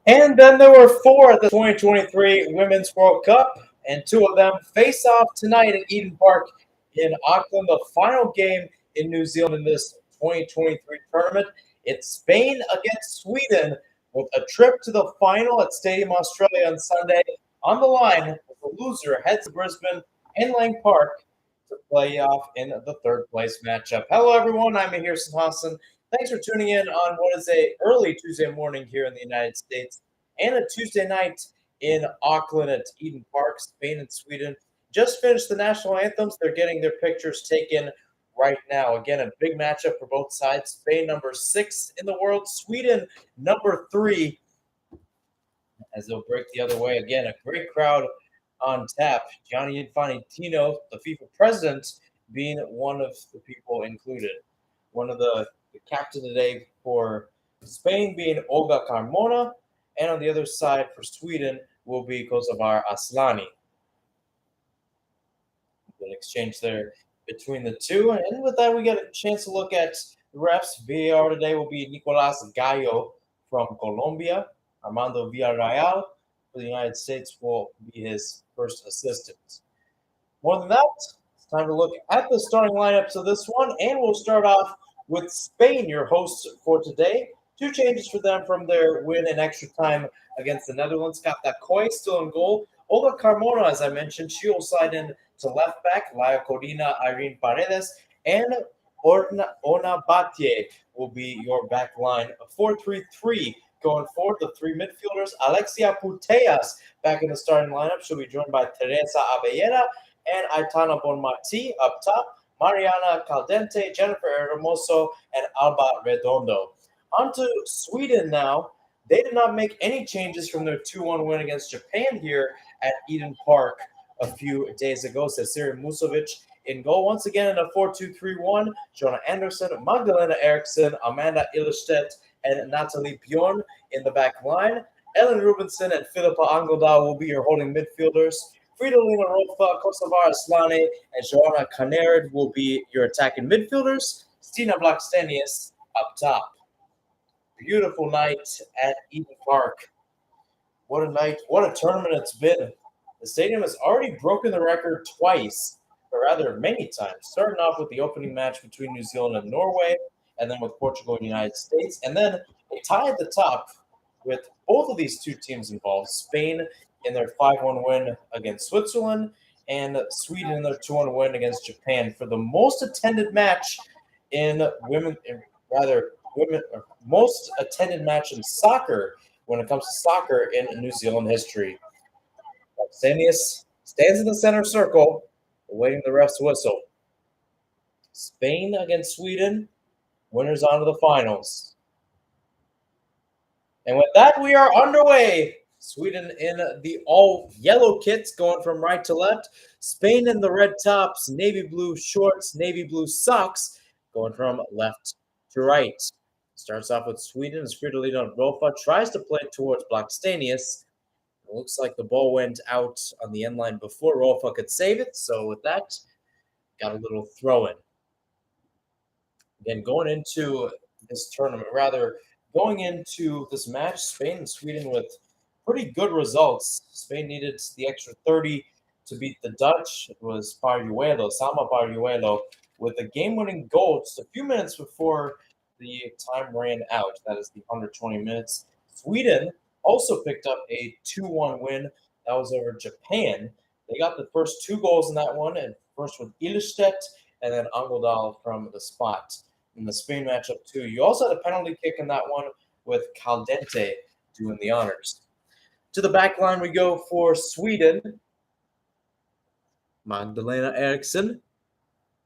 And then there were four at the 2023 Women's World Cup, and two of them face off tonight at Eden Park in Auckland, the final game in New Zealand in this 2023 tournament. It's Spain against Sweden with a trip to the final at Stadium Australia on Sunday on the line. The loser heads to Brisbane and Lang Park to play off in the third place matchup. Hello, everyone. I'm Mihir Sinhasan. Thanks for tuning in on what is a early Tuesday morning here in the United States and a Tuesday night in Auckland at Eden Park. Spain and Sweden just finished the national anthems. They're getting their pictures taken right now. Again, a big matchup for both sides. Spain number 6 in the world, Sweden number 3, as they'll break the other way. Again, a great crowd on tap. Gianni Infantino, the FIFA president, being one of the people included. One of the captain today for Spain being Olga Carmona, and on the other side for Sweden will be Kosovar Aslani. An exchange there between the two, and with that, we get a chance to look at the refs. VAR today will be Nicolas Gallo from Colombia. Armando Villarreal for the United States will be his first assistant. More than that, it's time to look at the starting lineups of this one, and we'll start off with Spain, your hosts for today. Two changes for them from their win in extra time against the Netherlands. Koi still in goal. Olga Carmona, as I mentioned, she will slide in to left back. Laia Codina, Irene Paredes, and Ona Batye will be your back line. A 4-3-3 going forward. The three midfielders. Alexia Putellas back in the starting lineup. She'll be joined by Teresa Abellera and Aitana Bonmati up top. Mariana Caldente, Jennifer Hermoso, and Alba Redondo. On to Sweden now. They did not make any changes from their 2-1 win against Japan here at Eden Park a few days ago. Cecilia Musovic in goal once again in a 4-2-3-1. Jonah Anderson, Magdalena Eriksson, Amanda Ilestedt, and Natalie Bjorn in the back line. Ellen Rubinson and Philippa Angeldal will be your holding midfielders. Fridolina Rolfa, Kosovar Aslani, and Joanna Kanerid will be your attacking midfielders. Stina Blackstenius up top. Beautiful night at Eden Park. What a night, what a tournament it's been. The stadium has already broken the record twice, or rather many times, starting off with the opening match between New Zealand and Norway, and then with Portugal and the United States, and then a tie at the top with both of these two teams involved, Spain in their 5-1 win against Switzerland, and Sweden in their 2-1 win against Japan for the most attended match in most attended match in soccer when it comes to soccer in New Zealand history. Stanius stands in the center circle, awaiting the ref's whistle. Spain against Sweden, winners on to the finals. And with that, we are underway. Sweden in the all-yellow kits going from right to left. Spain in the red tops, navy blue shorts, navy blue socks going from left to right. Starts off with Sweden as Fridolina Rolfa tries to play towards Blackstenius. It looks like the ball went out on the end line before Rolfa could save it. So with that, got a little throw-in. Again, going into this tournament, going into this match, Spain and Sweden with pretty good results. Spain needed the extra 30 to beat the Dutch. It was Sama Parriuelo, with a game-winning goal just a few minutes before the time ran out. That is the under 20 minutes. Sweden also picked up a 2-1 win. That was over Japan. They got the first two goals in that one, and first with Ilestedt and then Angeldal from the spot. In the Spain matchup, too, you also had a penalty kick in that one with Caldente doing the honors. To the back line we go for Sweden. Magdalena Eriksson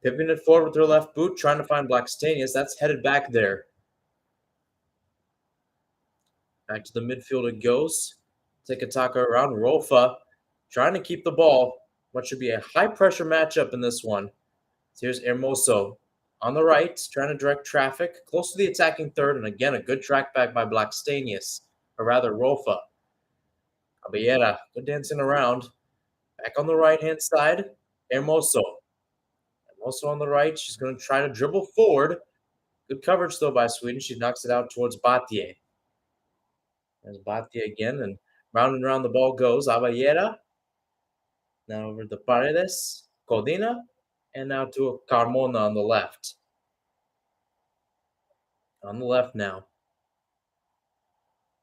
pivoting it forward with her left boot, trying to find Blackstenius. That's headed back there. Back to the midfield it goes. Tiki-taka around. Rolfa trying to keep the ball. What should be a high-pressure matchup in this one. Here's Hermoso on the right, trying to direct traffic. Close to the attacking third, and again, a good track back by Blackstenius, or rather Rolfa. Abellera, good dancing around. Back on the right-hand side, Hermoso. Hermoso on the right. She's going to try to dribble forward. Good coverage, though, by Sweden. She knocks it out towards Batye. There's Batia again, and round and round the ball goes. Avallera, now over to Paredes, Codina, and now to Carmona on the left. On the left now.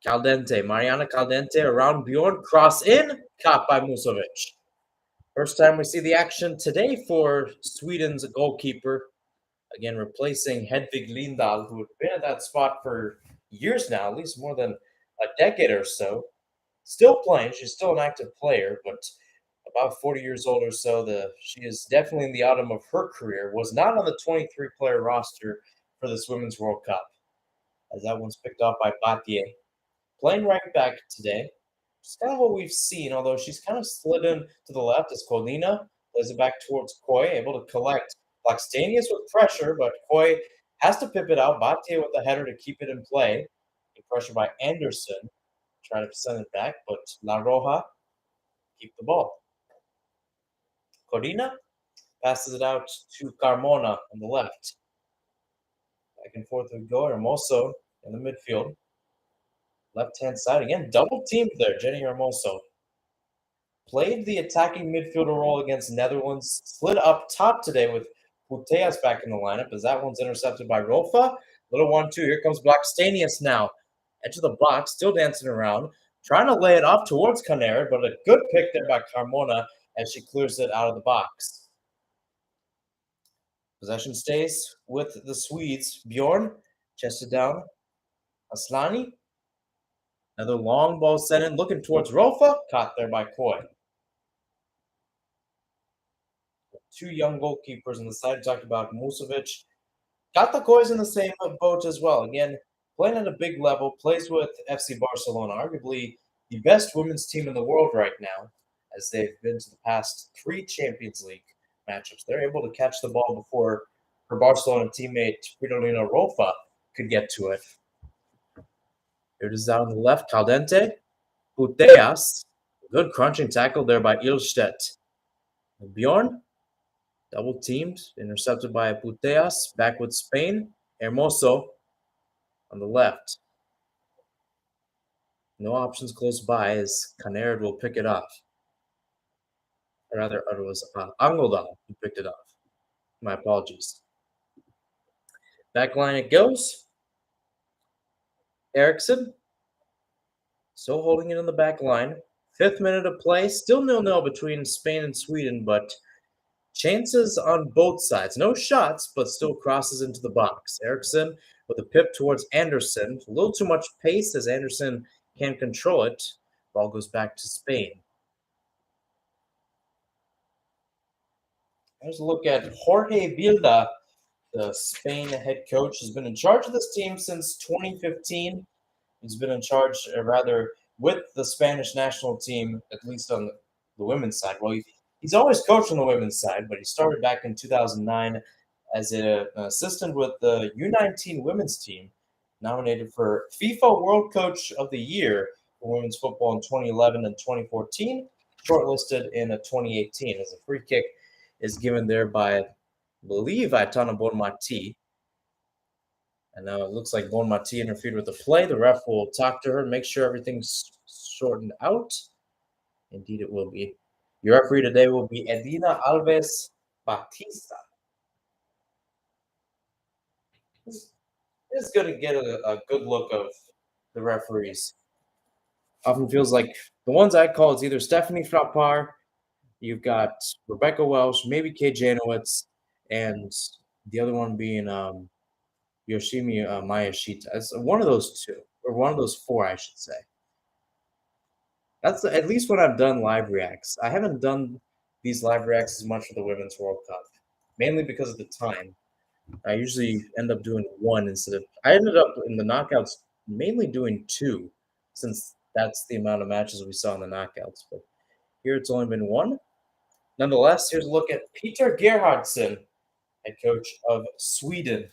Caldente, Mariana Caldente around Bjorn, cross in, caught by Musovic. First time we see the action today for Sweden's goalkeeper. Again, replacing Hedvig Lindahl, who had been at that spot for years now, at least more than a decade or so. Still playing, she's still an active player, but about 40 years old or so. She is definitely in the autumn of her career. Was not on the 23-player roster for this Women's World Cup, as that one's picked off by Batier. Playing right back today. It's kind of what we've seen, although she's kind of slid in to the left as Colina plays it back towards Coy, able to collect. Blackstenius with pressure, but Coy has to pip it out. Batier with the header to keep it in play. Pressure by Anderson. Try to send it back, but La Roja keep the ball. Corina passes it out to Carmona on the left. Back and forth we go. Hermoso in the midfield. Left-hand side again. Double teamed there. Jenny Hermoso. Played the attacking midfielder role against Netherlands. Slid up top today with Puteas back in the lineup as that one's intercepted by Rofa. Little 1-2. Here comes Blackstenius now. Edge of the box, still dancing around. Trying to lay it off towards Caner, but a good pick there by Carmona as she clears it out of the box. Possession stays with the Swedes. Bjorn chested down. Aslani. Another long ball sent in, looking towards Rofa. Caught there by Coy. Two young goalkeepers on the side. Talked about Musovic. Got the Coys in the same boat as well. Again, playing at a big level. Plays with FC Barcelona, arguably the best women's team in the world right now, as they've been to the past 3 Champions League matchups. They're able to catch the ball before her Barcelona teammate Fridolina Rofa could get to it. Here it is down on the left. Caldente. Puteas. Good crunching tackle there by Ilstedt. Bjorn. Double teamed. Intercepted by Puteas. Back with Spain. Hermoso on the left. No options close by as Caner will pick it off. Or rather, it was Angoldal who picked it off. My apologies. Back line it goes. Eriksson. Still holding it in the back line. 5th minute of play. Still 0-0 between Spain and Sweden, but chances on both sides. No shots, but still crosses into the box. Eriksson with a pip towards Anderson. A little too much pace as Anderson can't control it. Ball goes back to Spain. Here's a look at Jorge Vilda, the Spain head coach. Has been in charge of this team since 2015. He's been in charge, with the Spanish national team, at least on the women's side. Well, he's always coached on the women's side, but he started back in 2009 as an assistant with the U19 women's team, nominated for FIFA World Coach of the Year for women's football in 2011 and 2014, shortlisted in 2018 as a free kick is given there by, I believe, Aitana Bonmati. And now it looks like Bonmati interfered with the play. The ref will talk to her and make sure everything's shortened out. Indeed, it will be. Your referee today will be Edina Alves Batista. It's good to get a good look of the referees. Often feels like the ones I call is either Stephanie Frappard, you've got Rebecca Welsh, maybe Kay Janowitz, and the other one being Yoshimi Mayashita. It's one of those 2, or one of those 4, I should say. That's at least when I've done live reacts. I haven't done these live reacts as much for the Women's World Cup, mainly because of the time. I usually end up doing 1 instead of. I ended up in the knockouts mainly doing 2, since that's the amount of matches we saw in the knockouts. But here it's only been 1. Nonetheless, here's a look at Peter Gerhardsson, head coach of Sweden.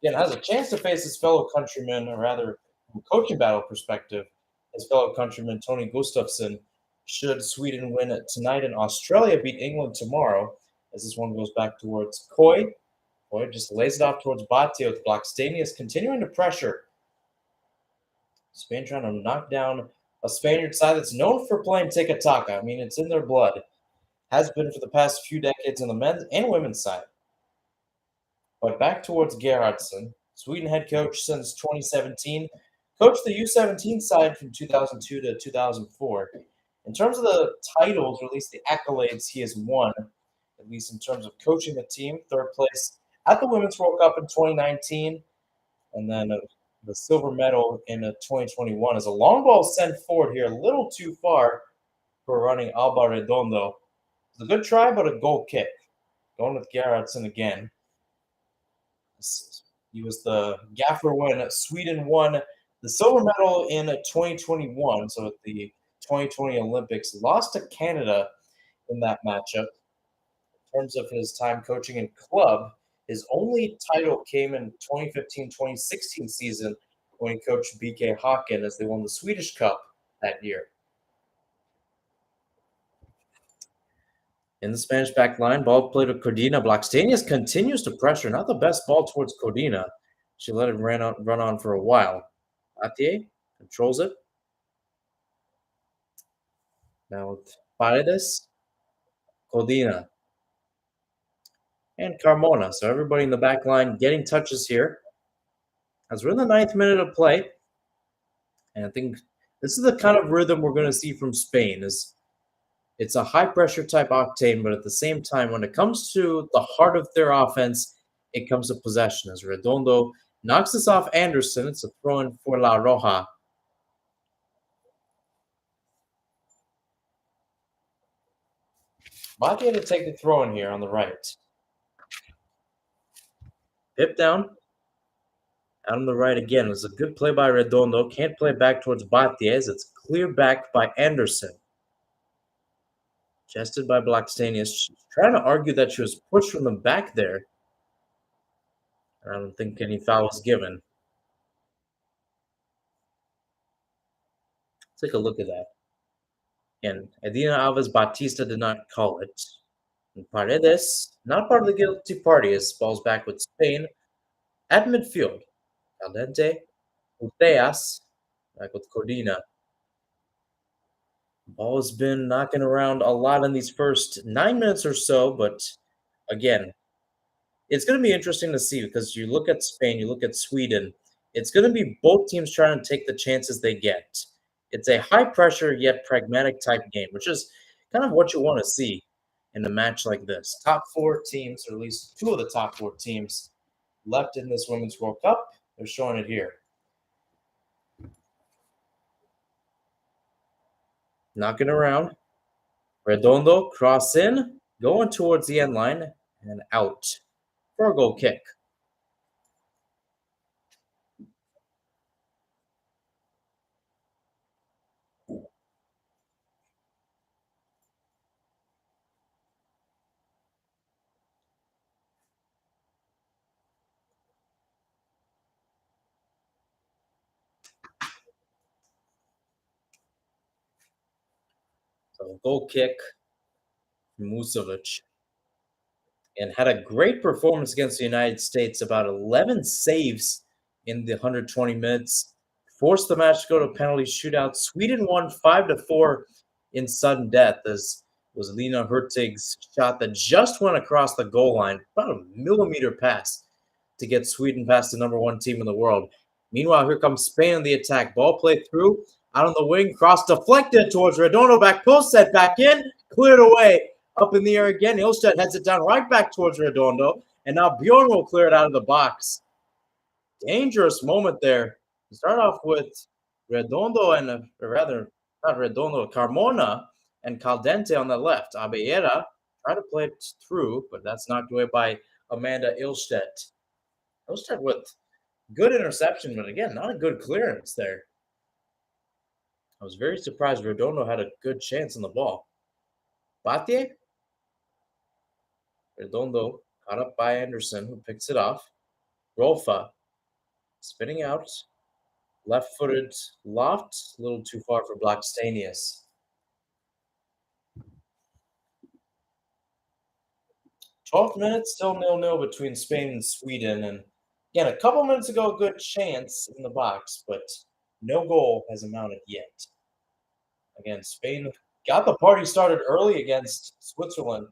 Again, has a chance to face his fellow countryman, or rather, from a coaching battle perspective, his fellow countryman Tony Gustafsson, should Sweden win tonight and Australia beat England tomorrow, as this one goes back towards Coy. Coy just lays it off towards Batia with Blackstenius continuing to pressure. Spain trying to knock down a Spaniard side that's known for playing tiki-taka. I mean, it's in their blood. Has been for the past few decades on the men's and women's side. But back towards Gerhardsson, Sweden head coach since 2017, coached the U17 side from 2002 to 2004. In terms of the titles, or at least the accolades he has won, at least in terms of coaching the team, third place at the Women's World Cup in 2019, and then the silver medal in 2021. As a long ball sent forward here, a little too far for running Alba Redondo. It's a good try, but a goal kick. Going with Gerhardsson again. He was the gaffer when Sweden won the silver medal in 2021. So at the 2020 Olympics, lost to Canada in that matchup. In terms of his time coaching in club, his only title came in 2015-2016 season when he coached BK Häcken as they won the Swedish Cup that year. In the Spanish back line, ball played with Cordina. Blackstenius continues to pressure. Not the best ball towards Cordina. She let him run on for a while. Atier controls it. Now with Paredes, Cordina, and Carmona. So everybody in the back line getting touches here. As we're in the 9th minute of play, and I think this is the kind of rhythm we're going to see from Spain. It's a high pressure type octane, but at the same time, when it comes to the heart of their offense, it comes to possession. As Redondo knocks this off Anderson, it's a throw in for La Roja. Batia to take the throw in here on the right. Pip down. Out on the right again. It was a good play by Redondo. Can't play back towards Batiez. It's clear back by Anderson. Chested by Blackstenius. She's trying to argue that she was pushed from the back there. I don't think any foul was given. Take a look at that. And Edina Alves Batista did not call it. And Paredes, not part of the guilty party, as balls back with Spain at midfield. Caldente, Uteas, back with Cordina. Ball has been knocking around a lot in these first 9 minutes or so, but again, it's going to be interesting to see because you look at Spain, you look at Sweden. It's going to be both teams trying to take the chances they get. It's a high pressure yet pragmatic type game, which is kind of what you want to see in a match like this. Top 4 teams, or at least 2 of the top 4 teams left in this Women's World Cup. They're showing it here. Knocking around. Redondo, cross in, going towards the end line, and out for a goal kick. So goal kick from Musovic. And had a great performance against the United States, about 11 saves in the 120 minutes, forced the match to go to penalty shootout. Sweden won 5-4 in sudden death, as was Lena Hurtig's shot that just went across the goal line, about a millimeter pass to get Sweden past the number 1 team in the world. Meanwhile, here comes Spain on the attack. Ball played through, out on the wing, cross deflected towards Redondo, back post, set back in, cleared away. Up in the air again. Ilstedt heads it down right back towards Redondo. And now Bjorn will clear it out of the box. Dangerous moment there. Start off with Redondo and, or rather, not Redondo, Carmona and Caldente on the left. Abellera tried to play it through, but that's knocked away by Amanda Ilstedt. Ilstedt with good interception, but again, not a good clearance there. I was very surprised Redondo had a good chance on the ball. Batier? Redondo caught up by Anderson, who picks it off. Rolfa spinning out. Left-footed loft, a little too far for Blackstenius. 12th minute, still 0-0 between Spain and Sweden. And again, a couple minutes ago, a good chance in the box, but No goal has amounted yet. Again, Spain got the party started early against Switzerland.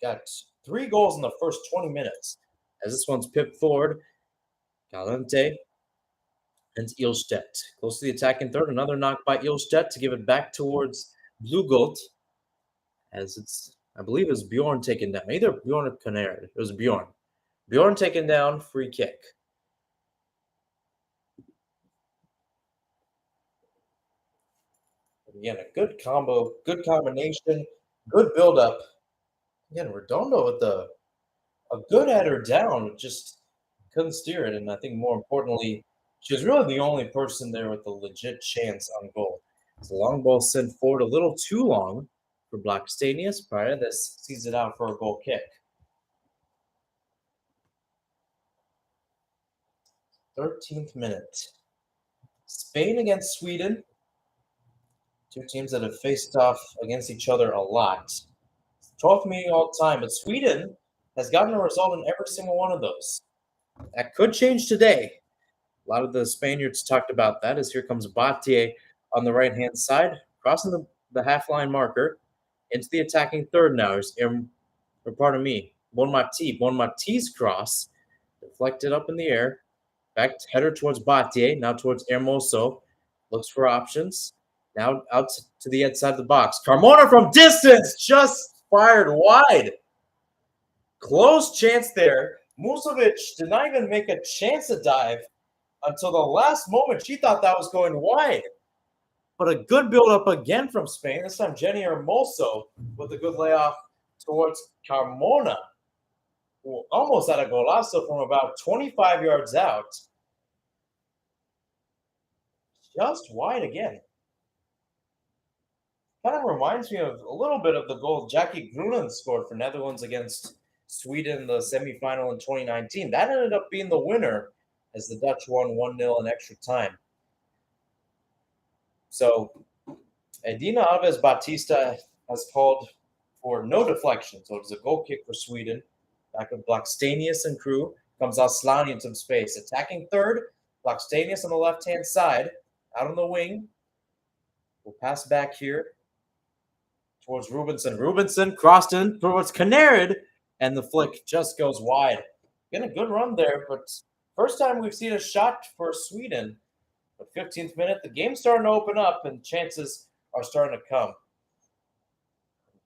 Got 3 goals in the first 20 minutes. As this one's pipped forward, Calente and Ilstedt. Close to the attacking third. Another knock by Ilstedt to give it back towards Blugolt. As it's, I believe it was Bjorn taken down. Either Bjorn or Canard. It was Bjorn. Bjorn taken down, free kick. Again, a good combo, good combination, good build-up. Again, Redondo with a good header down, just couldn't steer it. And I think more importantly, she was really the only person there with a legit chance on goal. It's a long ball sent forward a little too long for Blackstenius. Paredes sees it out for a goal kick. 13th minute. Spain against Sweden. Two teams that have faced off against each other a lot. 12th meeting all time, but Sweden has gotten a result in every single one of those. That could change today. A lot of the Spaniards talked about that as here comes Batier on the right-hand side, crossing the half-line marker into the attacking third now. Here's Bonmati's cross, deflected up in the air, back header towards Batier, now towards Hermoso, looks for options, now out to the inside of the box. Carmona from distance, just fired wide. Close chance there. Musovic did not even make a chance to dive until the last moment. She thought that was going wide. But a good build-up again from Spain. This time Jenny Hermoso with a good layoff towards Carmona, who almost had a golazo from about 25 yards out. Just wide again. Kind of reminds me of a little bit of the goal Jackie Grunen scored for Netherlands against Sweden in the semifinal in 2019. That ended up being the winner as the Dutch won 1-0 in extra time. So Edina Alves Batista has called for no deflection. So it's a goal kick for Sweden. Back with Blackstenius and crew. Comes Aslani in some space. Attacking third, Blackstenius on the left-hand side. Out on the wing. We'll pass back here towards Rubinson. Rubinson crossed in towards Canarid, and the flick just goes wide. Getting a good run there, but first time we've seen a shot for Sweden. But 15th minute, the game's starting to open up, and chances are starting to come.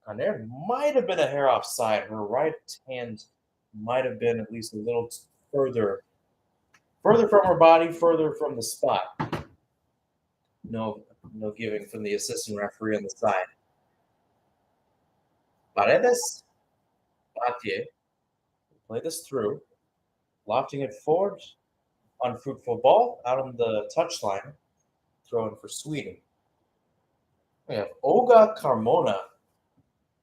Canarid might have been a hair offside. Her right hand might have been at least a little further from her body, further from the spot. No giving from the assistant referee on the side. Paredes, Batier, play this through, lofting it forward, unfruitful ball out on the touchline, throwing for Sweden. We have Olga Carmona,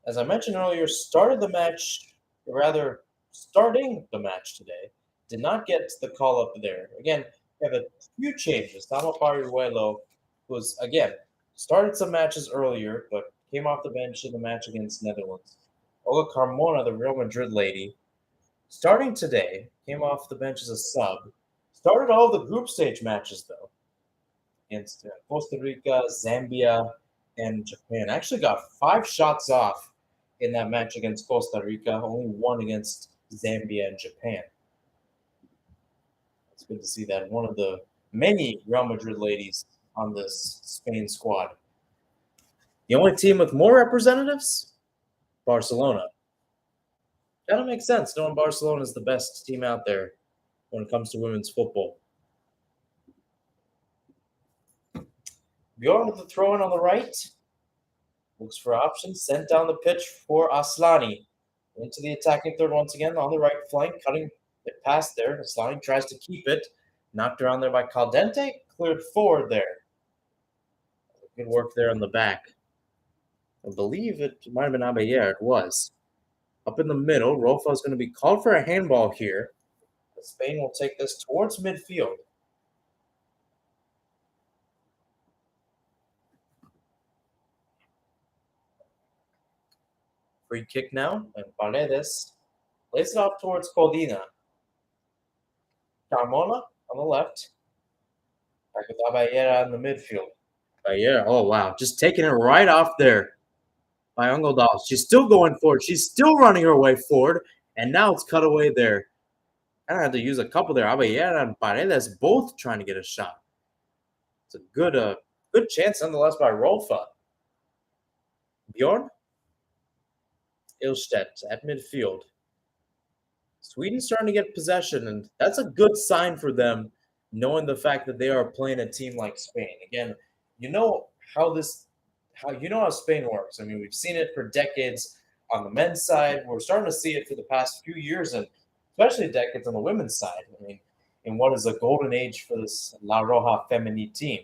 as I mentioned earlier, starting the match today. Did not get the call up there. Again, we have a few changes. Tama Pariuelo was, again, started some matches earlier, but came off the bench in the match against Netherlands. Olga Carmona, the Real Madrid lady, starting today, came off the bench as a sub. Started all the group stage matches, though, against Costa Rica, Zambia, and Japan. Actually got 5 shots off in that match against Costa Rica, only 1 against Zambia and Japan. It's good to see that. One of the many Real Madrid ladies on this Spain squad. The only team with more representatives? Barcelona. Kind of makes sense, knowing Barcelona is the best team out there when it comes to women's football. Bjorn with the throw-in on the right. Looks for options. Sent down the pitch for Aslani. Into the attacking third once again on the right flank. Cutting it past there. Aslani tries to keep it. Knocked around there by Caldente. Cleared forward there. Good work there on the back. I believe it might have been Abayer. It was. Up in the middle. Rofa is going to be called for a handball here. Spain will take this towards midfield. Free kick now, and Paredes lays it off towards Codina. Carmona on the left. Back with Aballera in the midfield. Aballera, oh wow, just taking it right off there by Ungeldal. She's still going forward. She's still running her way forward, and now it's cut away there. I had to use a couple there. Aballera and Paredes both trying to get a shot. It's a good chance nonetheless by Rolfa. Bjorn Ilstedt at midfield. Sweden's starting to get possession, and that's a good sign for them, knowing the fact that they are playing a team like Spain. Again, you know how Spain works. I mean, we've seen it for decades on the men's side. We're starting to see it for the past few years, and especially decades on the women's side. I mean, in what is a golden age for this La Roja Femini team.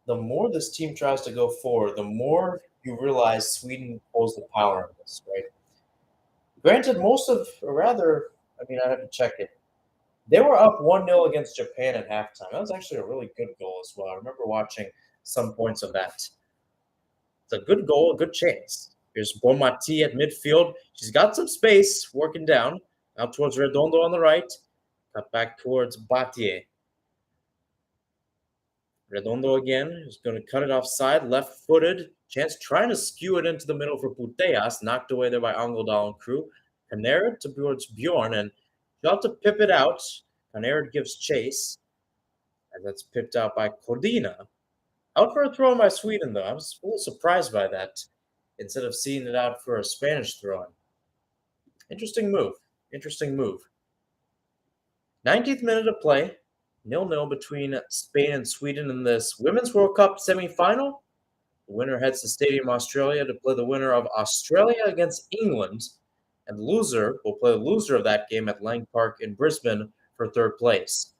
The more this team tries to go forward, the more you realize Sweden holds the power in this, right? Granted, or rather, I mean, I have to check it. They were up 1-0 against Japan at halftime. That was actually a really good goal as well. I remember watching some points of that. It's a good goal, a good chance. Here's Bonmati at midfield. She's got some space working down. Out towards Redondo on the right. Cut back towards Batier. Redondo again is going to cut it offside, left-footed. Chance trying to skew it into the middle for Puteas, knocked away there by Angeldal and crew. Canerid towards Bjorn, and she'll have to pip it out. Canerid gives chase, and that's pipped out by Cordina. Out for a throw by Sweden, though. I was a little surprised by that, instead of seeing it out for a Spanish throw-in. Interesting move. Interesting move. 19th minute of play. 0-0 between Spain and Sweden in this Women's World Cup semifinal. The winner heads to Stadium Australia to play the winner of Australia against England, and the loser will play the loser of that game at Lang Park in Brisbane for third place.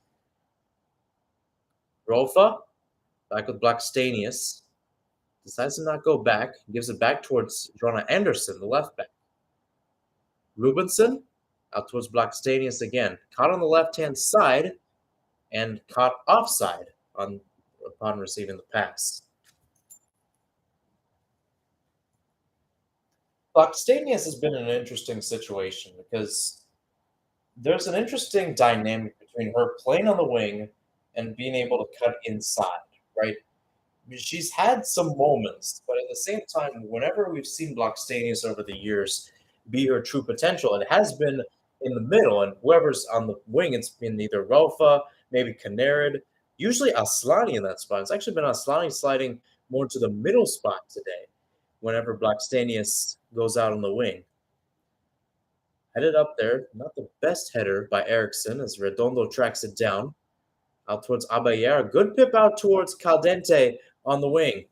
Rolfa, back with Blackstenius, decides to not go back, gives it back towards Joanna Anderson, the left back. Rubinson, out towards Blackstenius again, caught on the left-hand side, and caught offside upon receiving the pass. Blackstenius has been in an interesting situation because there's an interesting dynamic between her playing on the wing and being able to cut inside, right? She's had some moments, but at the same time, whenever we've seen Blackstenius over the years be her true potential, it has been in the middle, and whoever's on the wing, it's been either Rolfa, maybe Canerid, usually Aslani in that spot. It's actually been Aslani sliding more to the middle spot today whenever Blackstenius goes out on the wing. Headed up there, not the best header by Eriksson as Redondo tracks it down. Out towards Aballera. Good pip out towards Caldente on the wing.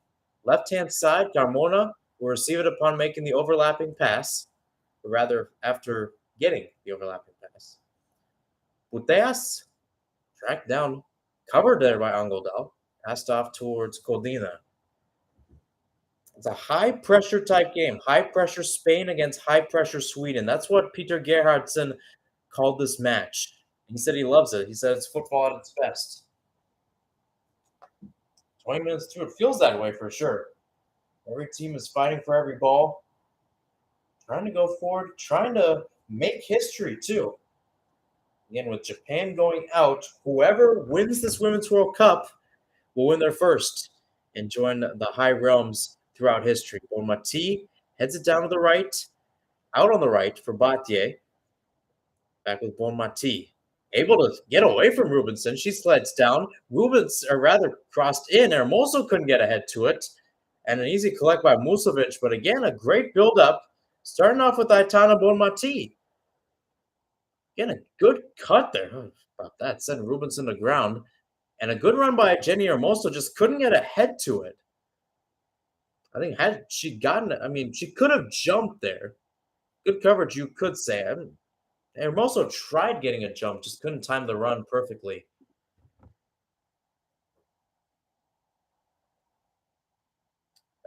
Left-hand side, Carmona will receive it upon making the overlapping pass, or rather, after getting the overlapping pass. Puteas tracked down, covered there by Angeldal, passed off towards Codina. It's a high-pressure type game. High-pressure Spain against high-pressure Sweden. That's what Peter Gerhardsson called this match. He said he loves it. He said it's football at its best. 20 minutes through, it feels that way for sure. Every team is fighting for every ball, trying to go forward, trying to make history too. Again, with Japan going out, whoever wins this Women's World Cup will win their first and join the high realms throughout history. Bonmati heads it down to the right, out on the right for Batier. Back with Bonmati. Able to get away from Rubinson. She slides down. Crossed in. Hermoso couldn't get ahead to it. And an easy collect by Musovic. But again, a great build-up. Starting off with Aitana Bonmati. Again, a good cut there. Oh, about that. Sent Rubinson to ground. And a good run by Jenny Hermoso. Just couldn't get ahead to it. I think had she gotten it, I mean, she could have jumped there. Good coverage, you could say. Hermoso tried getting a jump, just couldn't time the run perfectly.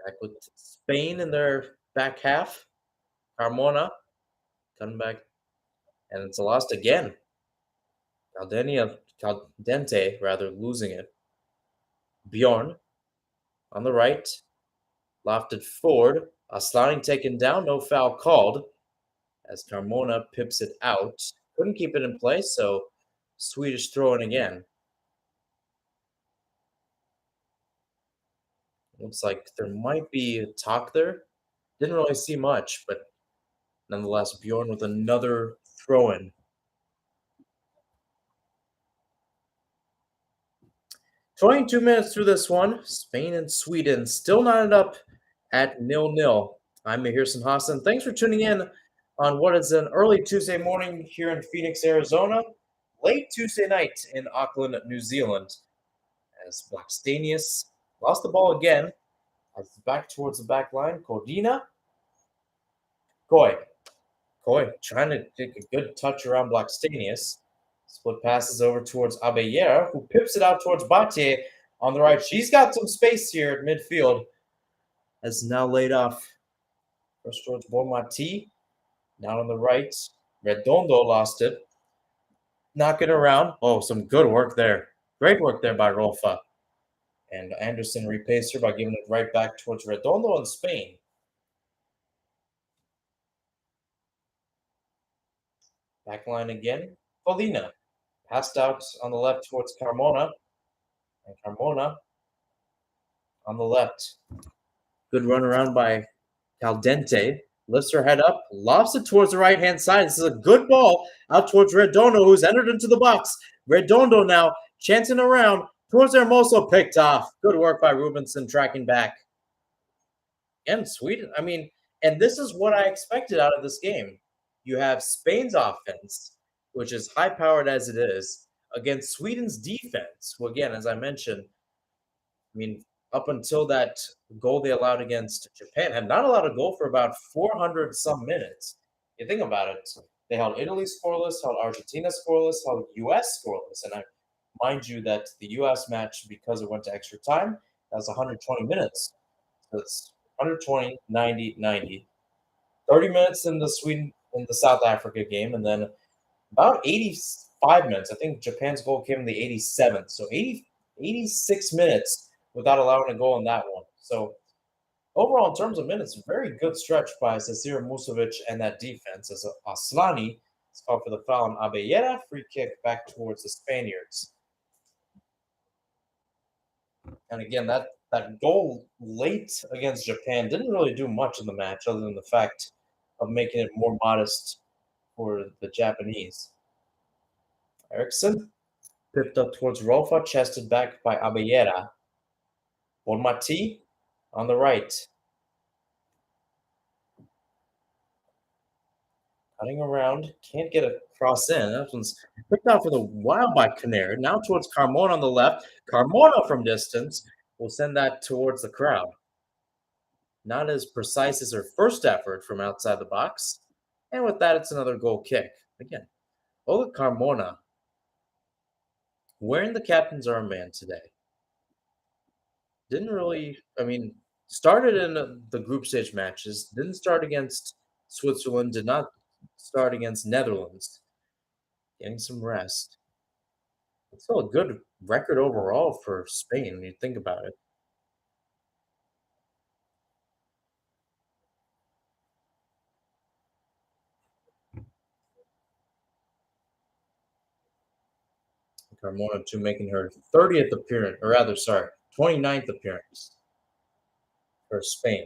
Back with Spain in their back half. Carmona coming back, and it's a loss again. Caldente, losing it. Bjorn on the right, lofted forward. Aslani taken down, no foul called as Carmona pips it out. Couldn't keep it in place, so Swedish throw in again. Looks like there might be a talk there. Didn't really see much, but nonetheless, Bjorn with another throw in. 22 minutes through this one. Spain and Sweden still knotted up at 0-0. I'm Mihir Sinhasan. Thanks for tuning in on what is an early Tuesday morning here in Phoenix, Arizona, late Tuesday night in Auckland, New Zealand, as Blackstenius lost the ball again. As back towards the back line, Codina. Koi trying to take a good touch around Blackstenius. Split passes over towards Abeyera, who pips it out towards Bate on the right. She's got some space here at midfield. Has now laid off. First towards Bonmati. Now on the right. Redondo lost it. Knocking around. Oh, some good work there. Great work there by Rolfa. And Anderson repays her by giving it right back towards Redondo in Spain. Back line again. Polina. Passed out on the left towards Carmona. And Carmona on the left. Good run around by Caldente. Lifts her head up, lofts it towards the right-hand side. This is a good ball out towards Redondo, who's entered into the box. Redondo now chancing around towards Hermoso, picked off. Good work by Rubinson tracking back. And Sweden, and this is what I expected out of this game. You have Spain's offense, which is high-powered as it is, against Sweden's defense, who, again, as I mentioned, up until that goal they allowed against Japan, had not allowed a goal for about 400 some minutes. You think about it, they held Italy scoreless, held Argentina scoreless, held US scoreless. And I mind you that the US match, because it went to extra time, that was 120 minutes. So it's 120, 90, 90. 30 minutes in the South Africa game, and then about 85 minutes. I think Japan's goal came in the 87th. So 86 minutes without allowing a goal in that one. So overall, in terms of minutes, very good stretch by Cesar Musovic and that defense as Aslani is called for the foul on Abeyera. Free kick back towards the Spaniards. And again, that goal late against Japan didn't really do much in the match other than the fact of making it more modest for the Japanese. Eriksson pipped up towards Rolfa, chested back by Abeyera. Bonmati on the right. Cutting around, can't get a cross in. That one's picked out for the while by Canary. Now towards Carmona on the left. Carmona from distance will send that towards the crowd. Not as precise as her first effort from outside the box. And with that, it's another goal kick. Again, Olga Carmona wearing the captain's armband today. Didn't really, started in the group stage matches. Didn't start against Switzerland. Did not start against Netherlands. Getting some rest. It's still a good record overall for Spain when you think about it. Carmona too making her 30th appearance, or rather, sorry, 29th appearance for Spain.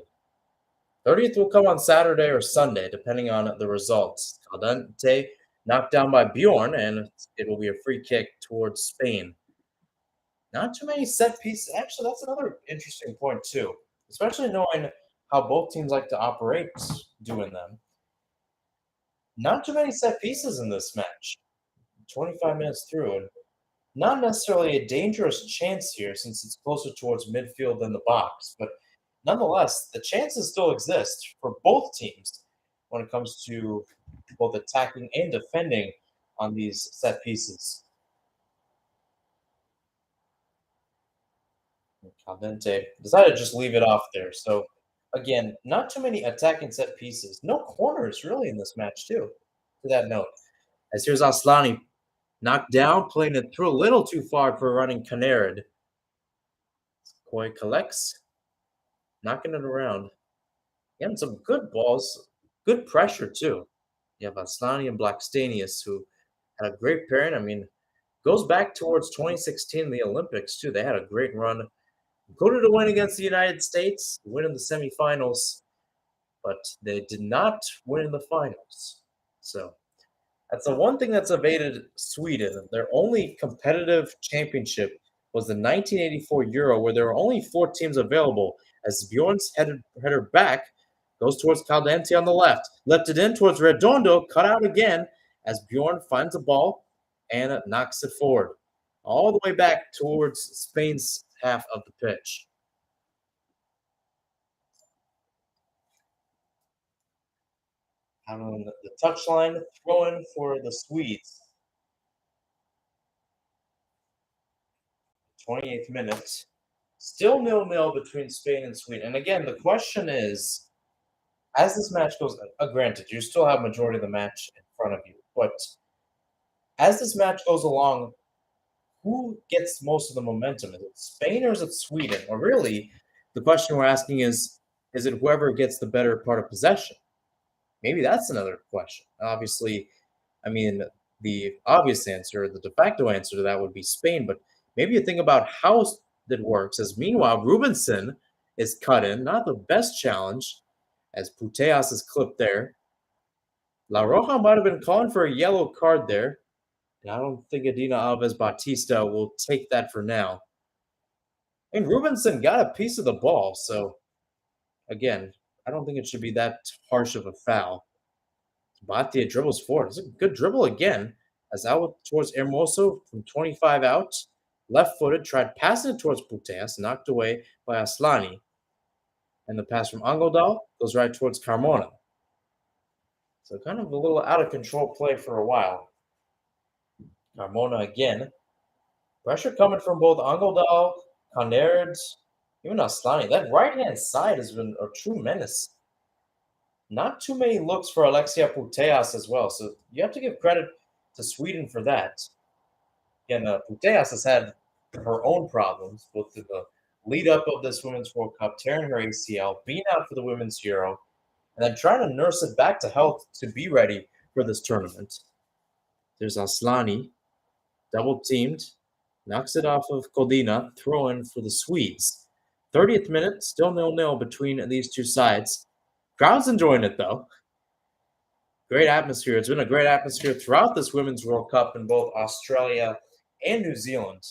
30th will come on Saturday or Sunday, depending on the results. Caldente knocked down by Bjorn, and it will be a free kick towards Spain. Not too many set pieces. Actually, that's another interesting point, too, especially knowing how both teams like to operate doing them. Not too many set pieces in this match. 25 minutes through, and not necessarily a dangerous chance here since it's closer towards midfield than the box, but nonetheless, the chances still exist for both teams when it comes to both attacking and defending on these set pieces. Caldente decided to just leave it off there. So, again, not too many attacking set pieces. No corners really in this match, too, to that note. As here's Aslani knocked down, playing it through a little too far for running Canarid. Koi collects, knocking it around. Getting some good balls, good pressure too. You have Aslani and Blackstenius who had a great pairing. Goes back towards 2016, the Olympics, too. They had a great run, including a win against the United States, win in the semifinals, but they did not win in the finals. So that's the one thing that's evaded Sweden. Their only competitive championship was the 1984 Euro, where there were only 4 teams available. As Bjorn's header back goes towards Caldente on the left, left it in towards Redondo, cut out again as Bjorn finds the ball and knocks it forward, all the way back towards Spain's half of the pitch. Out on the touchline, throw in for the Swedes. 28th minute. Still nil-nil between Spain and Sweden. And again, the question is, as this match goes, granted, you still have majority of the match in front of you, but as this match goes along, who gets most of the momentum? Is it Spain or is it Sweden? Or really, the question we're asking is it whoever gets the better part of possession? Maybe that's another question. Obviously, I mean, the obvious answer, the de facto answer to that would be Spain, but maybe you think about how that works. As meanwhile, Rubinson is cut in, not the best challenge, as Puteas is clipped there. La Roja might have been calling for a yellow card there. And I don't think Adina Alves Batista will take that for now. And Rubinson got a piece of the ball, so again, I don't think it should be that harsh of a foul. Batia dribbles forward. It's a good dribble again, as out towards Hermoso from 25 out. Left footed, tried passing it towards Puteas, knocked away by Aslani. And the pass from Angodal goes right towards Carmona. So kind of a little out of control play for a while. Carmona again. Pressure coming from both Angodal, Conerd, even Aslani. That right hand side has been a true menace. Not too many looks for Alexia Puteas as well, so you have to give credit to Sweden for that. Again, Puteas has had her own problems, both in the lead up of this Women's World Cup, tearing her ACL, being out for the Women's Euro, and then trying to nurse it back to health to be ready for this tournament. There's Aslani, double teamed, knocks it off of Kodina, throw in for the Swedes. 30th minute, still 0-0 between these two sides. Crowd's enjoying it though. Great atmosphere. It's been a great atmosphere throughout this Women's World Cup in both Australia and New Zealand.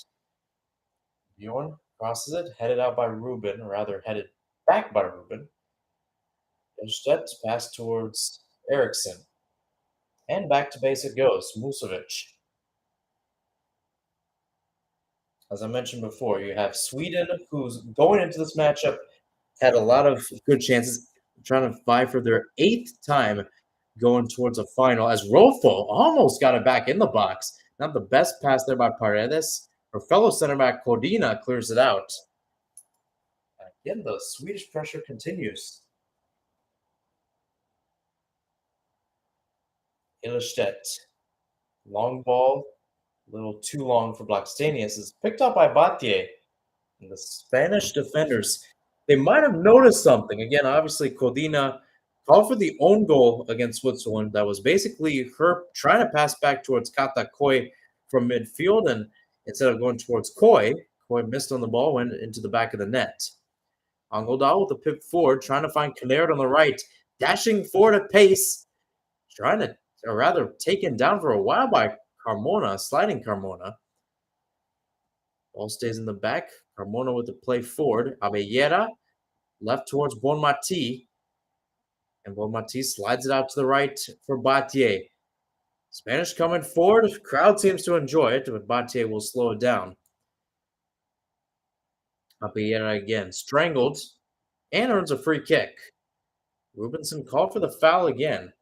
Bjorn crosses it, headed out by Ruben, or rather headed back by Ruben. Instead, pass towards Eriksson. And back to base it goes, Musovic. As I mentioned before, you have Sweden, who's going into this matchup, had a lot of good chances, trying to vie for their 8th time going towards a final, as Rolfo almost got it back in the box. Not the best pass there by Paredes. Her fellow center back, Kodina, clears it out. Again, the Swedish pressure continues. Ilestedt. Long ball, a little too long for Blackstenius, is picked up by Battier. And the Spanish defenders, they might have noticed something. Again, obviously, Kodina called for the own goal against Switzerland. That was basically her trying to pass back towards Kata Koi from midfield, and instead of going towards Koi missed on the ball, went into the back of the net. Angodal with the pip forward, trying to find Canard on the right, dashing forward at pace, trying to, or rather, taken down for a while by Carmona, sliding Carmona. Ball stays in the back. Carmona with the play forward. Abellera left towards Bonmati. And Bonmati slides it out to the right for Battier. Spanish coming forward. Crowd seems to enjoy it, but Battier will slow it down. Abellera again, strangled, and earns a free kick. Rubinson called for the foul again.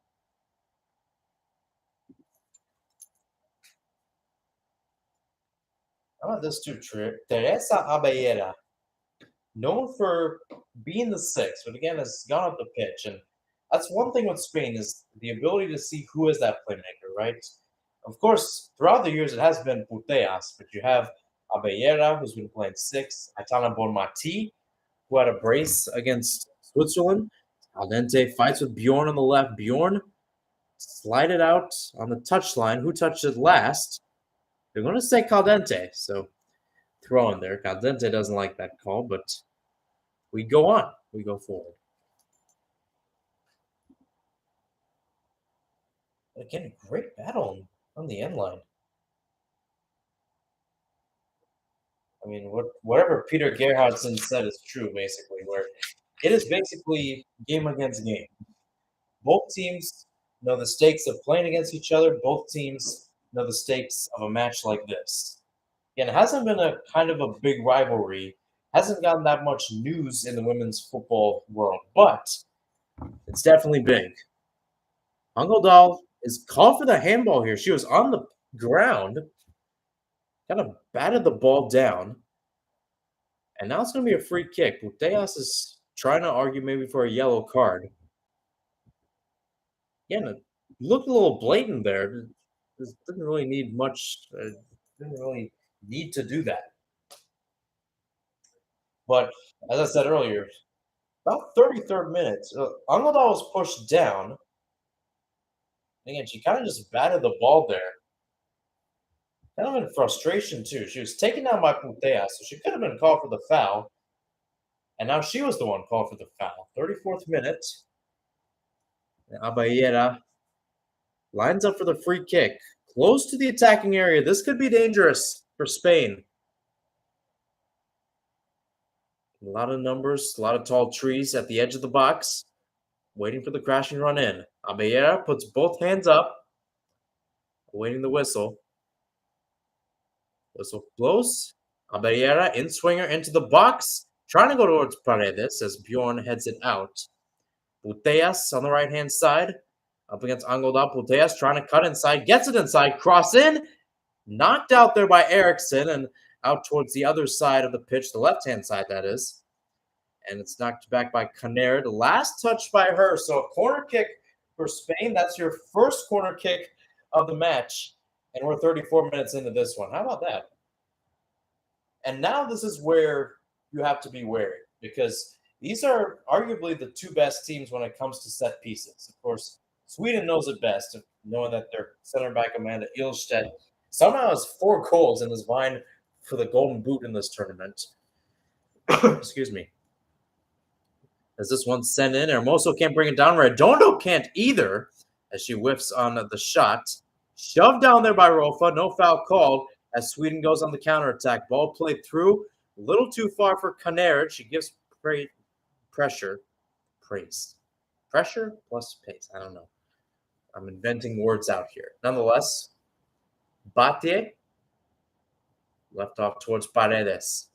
How about this too, Teresa Abellera, known for being the sixth, but again has gone up the pitch, and that's one thing with Spain is the ability to see who is that playmaker, right? Of course, throughout the years it has been Puteas, but you have Abellera, who's been playing six, Aitana Bonmati, who had a brace against Switzerland. Aldente fights with Bjorn on the left. Bjorn slide it out on the touchline. Who touched it last? They're going to say caldente, so throw in there. Caldente doesn't like that call, but we go on. We go forward. Again, great battle on the end line. I mean, whatever Peter Gerhardsen said is true, basically, where it is basically game against game. Both teams know the stakes of playing against each other. Both teams know the stakes of a match like this. Again, it hasn't been a kind of a big rivalry, hasn't gotten that much news in the women's football world, but it's definitely big. Angeldal is called for the handball here. She was on the ground, kind of batted the ball down, and now it's going to be a free kick. Puteas is trying to argue maybe for a yellow card. Again, it looked a little blatant there. This didn't really need much. Didn't really need to do that. But as I said earlier, about 33rd minute, Angeldal was pushed down. Again, she kind of just batted the ball there. Kind of in frustration, too. She was taken down by Puteas, so she could have been called for the foul. And now she was the one called for the foul. 34th minute. Abellera lines up for the free kick. Close to the attacking area. This could be dangerous for Spain. A lot of numbers, a lot of tall trees at the edge of the box, waiting for the crashing run in. Abellera puts both hands up, awaiting the whistle. Whistle blows. Abellera in swinger into the box, trying to go towards Paredes as Bjorn heads it out. Puteas on the right-hand side, up against Angeldal. Puteas trying to cut inside, gets it inside, cross in, knocked out there by Eriksson and out towards the other side of the pitch, the left-hand side, that is. And it's knocked back by Caner. The last touch by her. So a corner kick for Spain. That's your first corner kick of the match. And we're 34 minutes into this one. How about that? And now this is where you have to be wary because these are arguably the two best teams when it comes to set pieces. Of course, Sweden knows it best, knowing that their center back Amanda Ilstedt somehow has 4 goals and is vying for the golden boot in this tournament. Excuse me. As this one's sent in, Hermoso can't bring it down. Redondo can't either, as she whiffs on the shot. Shoved down there by Rofa. No foul called as Sweden goes on the counterattack. Ball played through. A little too far for Caner. She gives pressure. Praise. Pressure plus pace. I don't know. I'm inventing words out here. Nonetheless, Batye left off towards Paredes.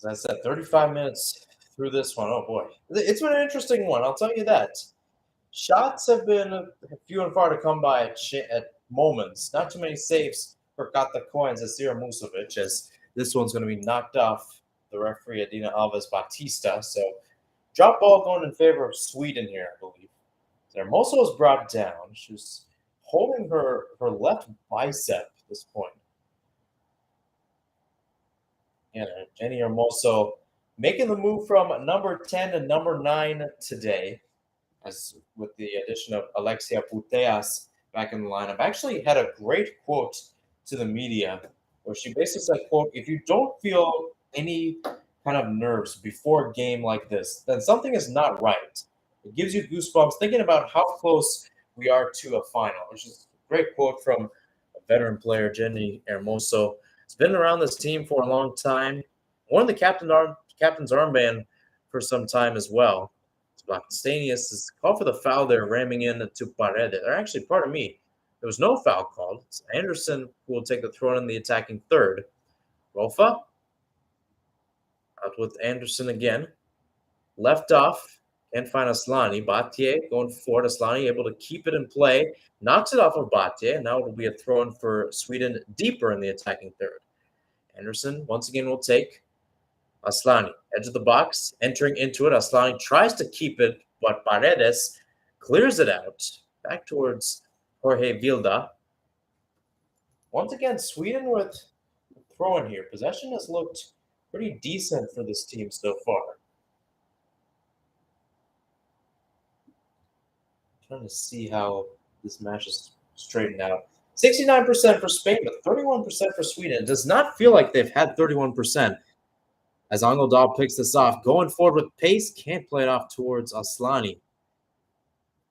As I said, 35 minutes through this one. Oh boy, it's been an interesting one. I'll tell you that. Shots have been few and far to come by at moments. Not too many saves for Kata Coins as Sira Musovic, as this one's going to be knocked off the referee Adina Alves Batista. So drop ball going in favor of Sweden here, I believe. Hermoso was brought down. She was holding her left bicep at this point. And Jenny Hermoso making the move from number 10 to number 9 today, as with the addition of Alexia Puteas back in the lineup. I actually had a great quote to the media where she basically said, quote, if you don't feel any kind of nerves before a game like this, then something is not right. It gives you goosebumps thinking about how close we are to a final, which is a great quote from a veteran player, Jenny Hermoso. Has been around this team for a long time. Worn the captain's armband for some time as well. Blackstenius is called for the foul there, ramming in to Paredes. Or actually, pardon me, there was no foul called. It's Anderson who will take the throw in the attacking third. Rofa out with Anderson again. Left off. Can't find Aslani. Batye going forward. Aslani able to keep it in play. Knocks it off of Batye. Now it will be a throw in for Sweden deeper in the attacking third. Anderson once again will take Aslani. Edge of the box. Entering into it. Aslani tries to keep it, but Paredes clears it out. Back towards Jorge Vilda. Once again, Sweden with throwing here. Possession has looked pretty decent for this team so far. Trying to see how this match is straightened out. 69% for Spain, but 31% for Sweden. It does not feel like they've had 31%. As Angeldal picks this off, going forward with pace, can't play it off towards Aslani.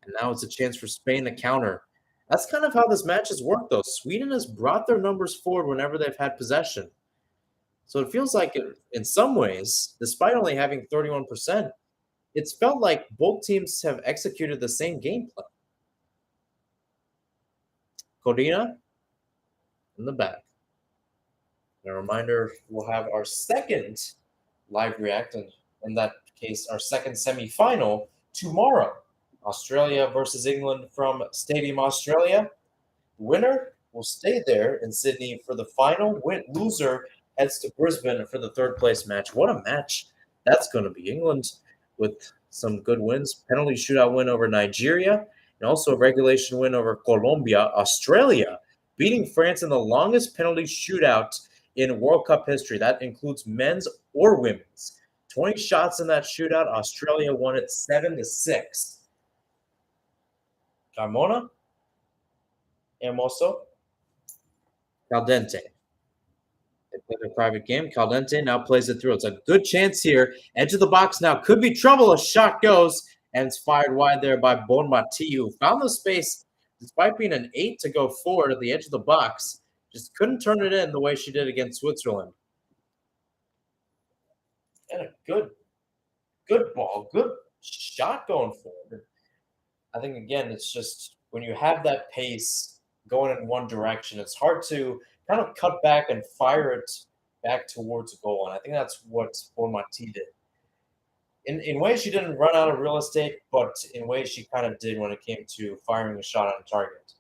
And now it's a chance for Spain to counter. That's kind of how this match has worked, though. Sweden has brought their numbers forward whenever they've had possession. So it feels like, in some ways, despite only having 31%, it's felt like both teams have executed the same game plan. Codina in the back. And a reminder, we'll have our second live react, and in that case, our second semifinal tomorrow. Australia versus England from Stadium Australia. Winner will stay there in Sydney for the final. Loser heads to Brisbane for the third place match. What a match that's going to be. England with some good wins. Penalty shootout win over Nigeria, and also a regulation win over Colombia. Australia beating France in the longest penalty shootout in World Cup history. That includes men's or women's. 20 shots in that shootout. Australia won it 7-6. Carmona, Hermoso, Caldente. They play their private game. Caldente now plays it through. It's a good chance here. Edge of the box now. Could be trouble. A shot goes, and it's fired wide there by Bonmati, who found the space despite being an 8 to go forward at the edge of the box. Just couldn't turn it in the way she did against Switzerland. And a good ball, good shot going forward. I think, again, it's just when you have that pace going in one direction, it's hard to kind of cut back and fire it back towards a goal. And I think that's what Bonmati did. In ways she didn't run out of real estate, but in ways she kind of did when it came to firing a shot on target.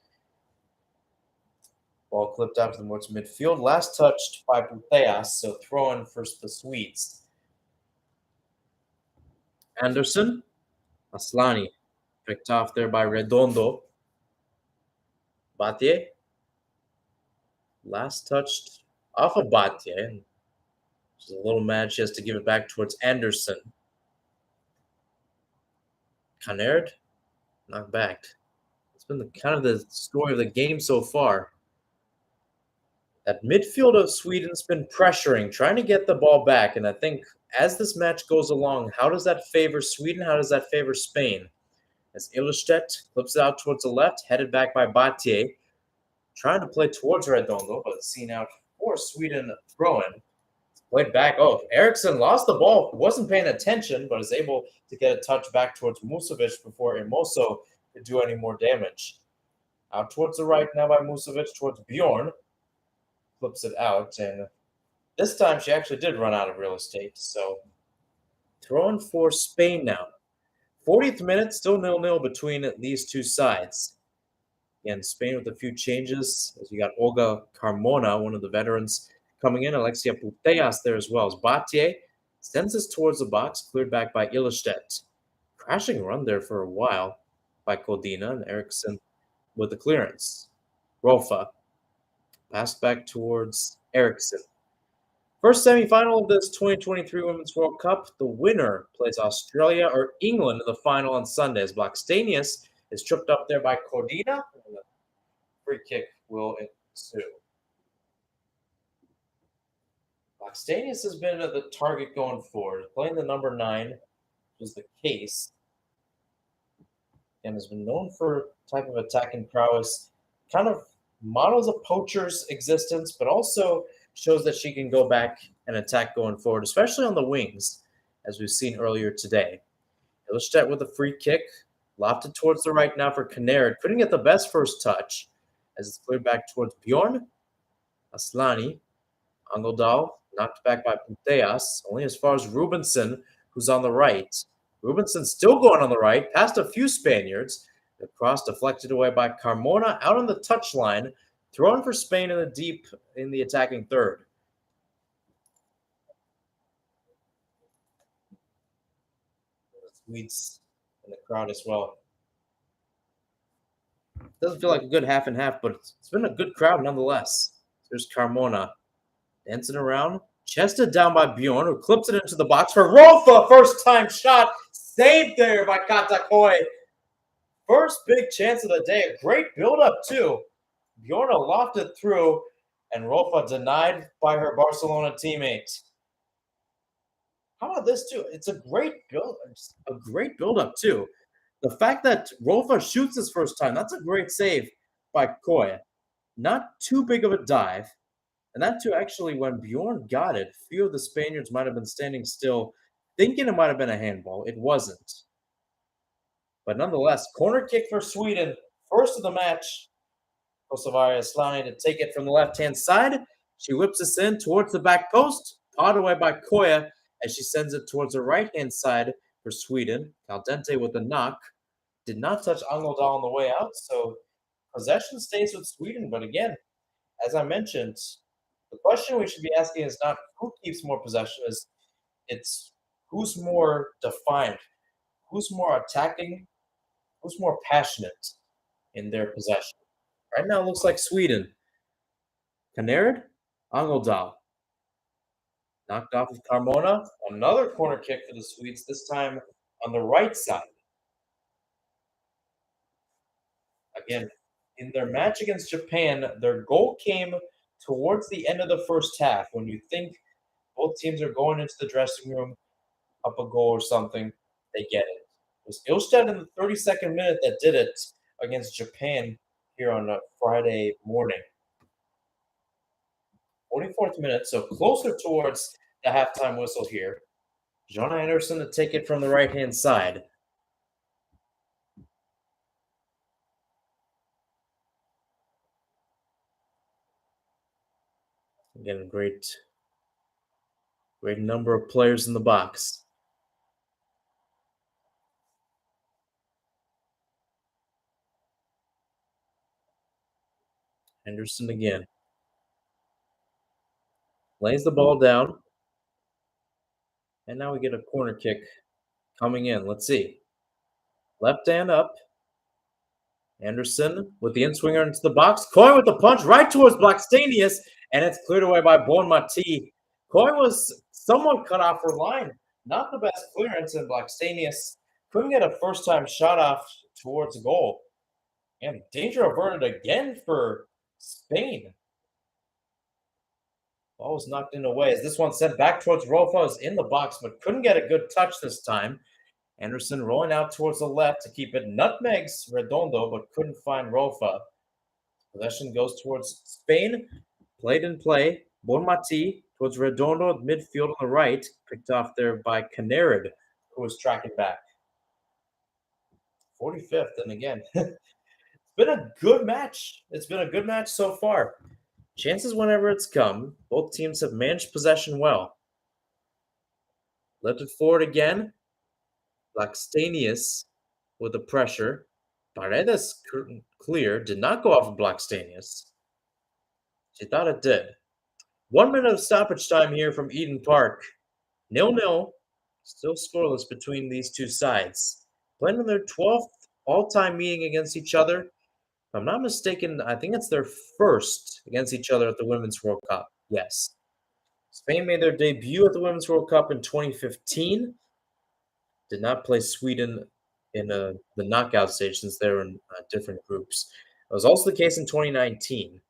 Ball clipped out towards midfield. Last touched by Puteas, so throw in for the Swedes. Anderson, Aslani, picked off there by Redondo. Batye, last touched off of Batye. She's a little mad. She has to give it back towards Anderson. Canard, knocked back. It's been kind of the story of the game so far. That midfield of Sweden's been pressuring, trying to get the ball back. And I think as this match goes along, how does that favor Sweden? How does that favor Spain? As Ilestedt clips it out towards the left, headed back by Batye. Trying to play towards Redondo, but seen out for Sweden throwing. Played back. Oh, Eriksson lost the ball. Wasn't paying attention, but is able to get a touch back towards Musovic before Hermoso could do any more damage. Out towards the right now by Musovic towards Bjorn. Flips it out, and this time she actually did run out of real estate. So throwing for Spain now. 40th minute, still 0-0 between these two sides. Again, Spain with a few changes, as you got Olga Carmona, one of the veterans, coming in. Alexia Puteas there as well. As Batye sends this towards the box, cleared back by Ilestedt. Crashing run there for a while by Codina, and Eriksson with the clearance. Rofa passed back towards Eriksson. First semifinal of this 2023 Women's World Cup. The winner plays Australia or England in the final on Sunday. As Blackstenius is tripped up there by Codina. And the free kick will ensue. Blackstenius has been the target going forward, playing the number 9, which is the case, and has been known for type of attacking prowess. Kind of models a poacher's existence, but also shows that she can go back and attack going forward, especially on the wings, as we've seen earlier today. Ilestedt with a free kick, lofted towards the right now for Canard. Couldn't get the best first touch, as it's cleared back towards Bjorn. Aslani, Angeldal, knocked back by Puteas, only as far as Rubinson, who's on the right. Rubinson still going on the right, past a few Spaniards. The cross deflected away by Carmona out on the touchline, thrown for Spain in the deep in the attacking third. The Swedes in the crowd as well. Doesn't feel like a good half and half, but it's been a good crowd nonetheless. There's Carmona dancing around, chested down by Bjorn, who clips it into the box for Rofa. First time shot, saved there by Katakoi. First big chance of the day. A great build-up, too. Bjorna lofted through, and Rofa denied by her Barcelona teammate. How about this, too? It's a great build-up, too. The fact that Rofa shoots his first time, that's a great save by Koya. Not too big of a dive. And that too, actually, when Bjorn got it, few of the Spaniards might have been standing still, thinking it might have been a handball. It wasn't. But nonetheless, corner kick for Sweden, first of the match. Kosovari Asllani to take it from the left-hand side. She whips this in towards the back post, caught away by Koya as she sends it towards the right-hand side for Sweden. Caldente with the knock. Did not touch Angeldal on the way out, so possession stays with Sweden. But again, as I mentioned, the question we should be asking is not who keeps more possession, it's who's more defined, who's more attacking, who's more passionate in their possession. Right now, it looks like Sweden. Kaneryd, Angeldal. Knocked off of Carmona. Another corner kick for the Swedes, this time on the right side. Again, in their match against Japan, their goal came towards the end of the first half. When you think both teams are going into the dressing room up a goal or something, they get it. It was Ilstedt in the 32nd minute that did it against Japan here on a Friday morning. 44th minute, so closer towards the halftime whistle here. Jonna Anderson to take it from the right-hand side. Again, a great number of players in the box. Anderson again. Lays the ball down. And now we get a corner kick coming in. Let's see. Left hand up. Anderson with the in-swinger into the box. Coin with the punch right towards Blackstenius, and it's cleared away by Bonmati. Coin was somewhat cut off her line. Not the best clearance, and Blackstenius couldn't get a first-time shot off towards goal. And danger averted again for Spain. Ball was knocked in away as this one sent back towards Rofa. Was in the box, but couldn't get a good touch this time. Anderson rolling out towards the left to keep it. Nutmegs Redondo, but couldn't find Rofa. Possession goes towards Spain. Played in play. Bonmati towards Redondo, midfield on the right. Picked off there by Kaneryd, who was tracking back. 45th, and again, it's been a good match. It's been a good match so far. Chances whenever it's come. Both teams have managed possession well. Lifted forward again. Blackstenius with the pressure. Paredes clear. Did not go off of Blackstenius. She thought it did. 1 minute of stoppage time here from Eden Park. 0-0. Still scoreless between these two sides. Playing in their 12th all-time meeting against each other. If I'm not mistaken, I think it's their first against each other at the Women's World Cup. Yes. Spain made their debut at the Women's World Cup in 2015. Did not play Sweden in the knockout stage since they were in different groups. It was also the case in 2019.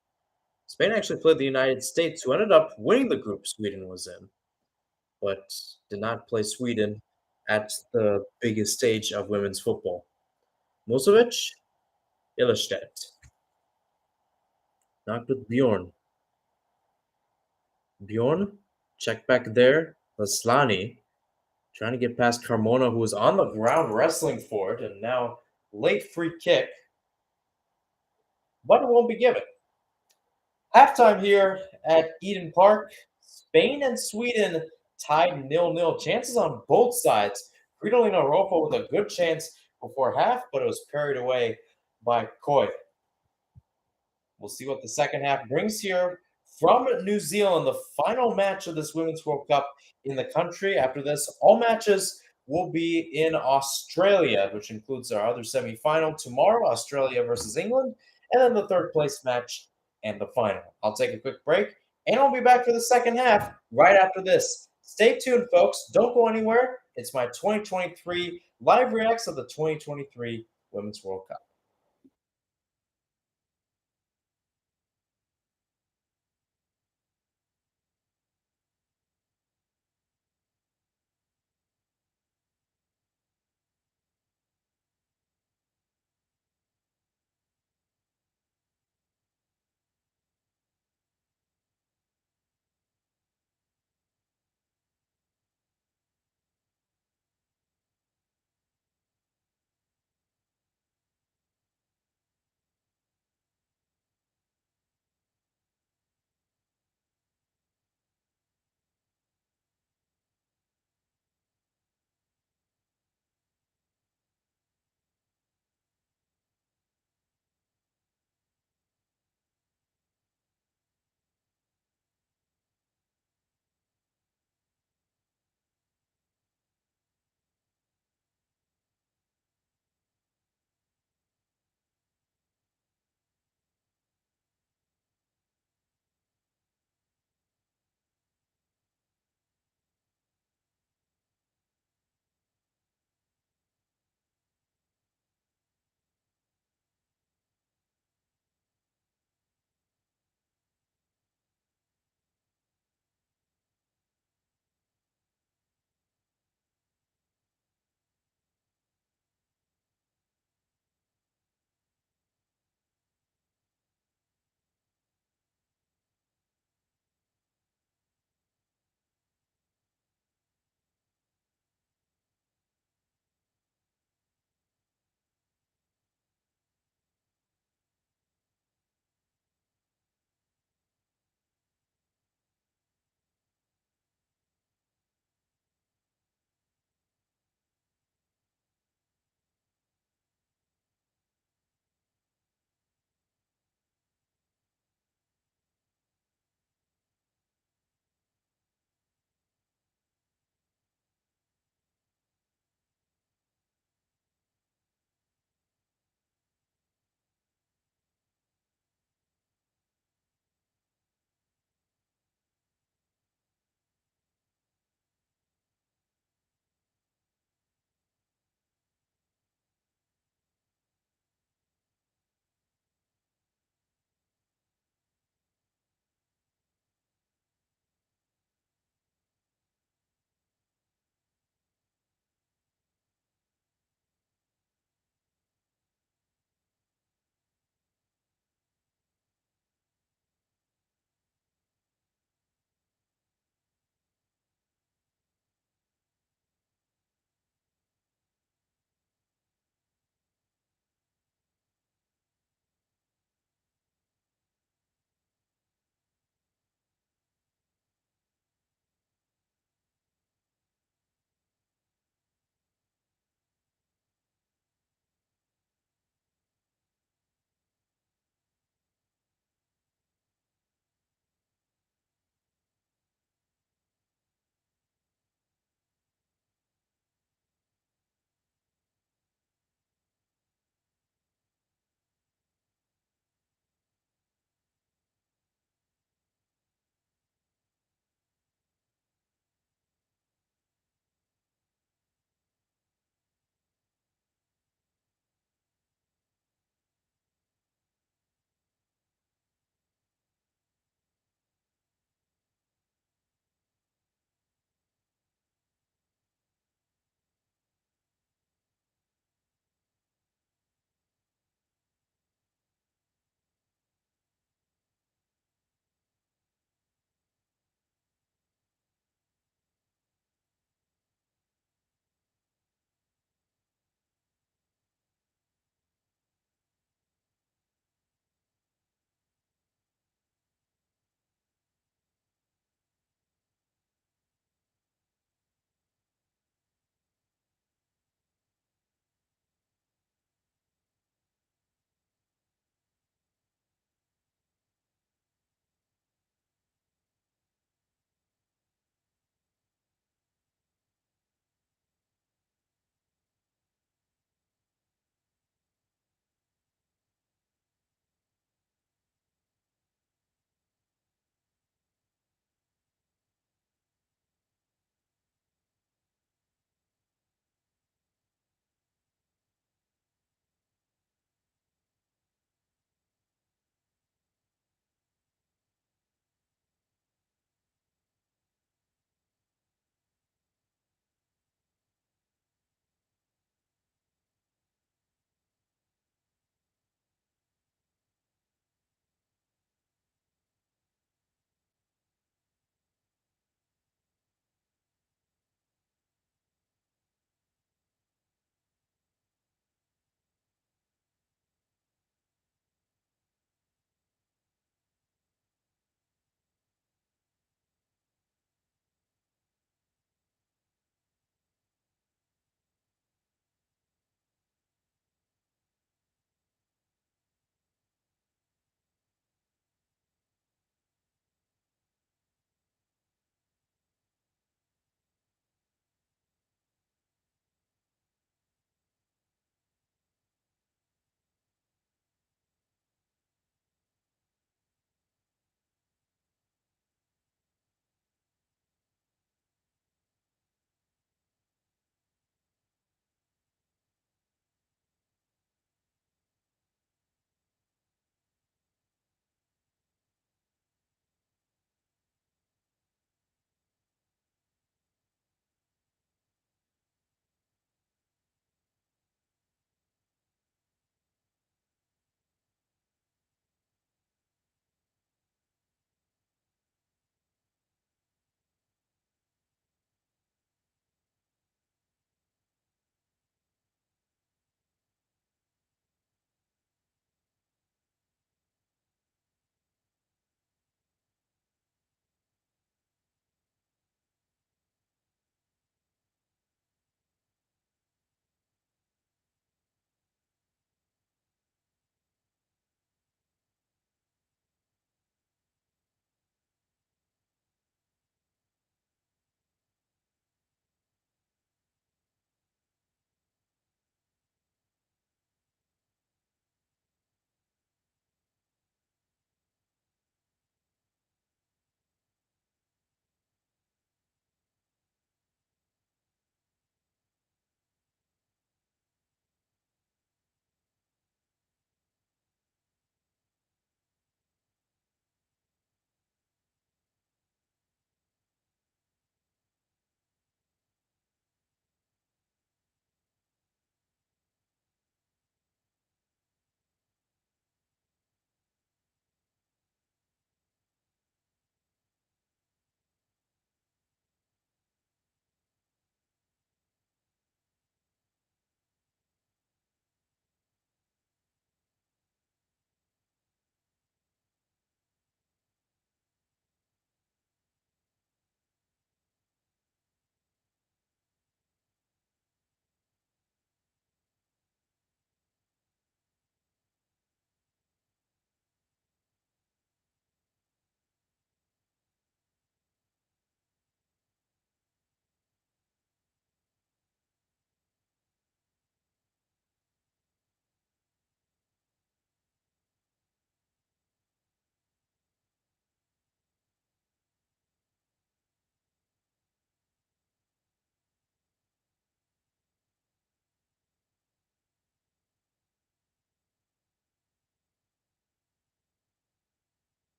Spain actually played the United States, who ended up winning the group Sweden was in, but did not play Sweden at the biggest stage of women's football. Musovic, Ilestedt. Knocked with Bjorn. Bjorn, check back there. Asllani trying to get past Carmona, who was on the ground wrestling for it, and now late free kick. But it won't be given. Halftime here at Eden Park. Spain and Sweden tied 0-0. Chances on both sides. Fridolina Rofa with a good chance before half, but it was parried away by Coy. We'll see what the second half brings here from New Zealand, the final match of this Women's World Cup in the country. After this, all matches will be in Australia, which includes our other semifinal tomorrow, Australia versus England, and then the third place match and the final. I'll take a quick break, and I'll be back for the second half right after this. Stay tuned, folks. Don't go anywhere. It's my 2023 live reacts of the 2023 Women's World Cup.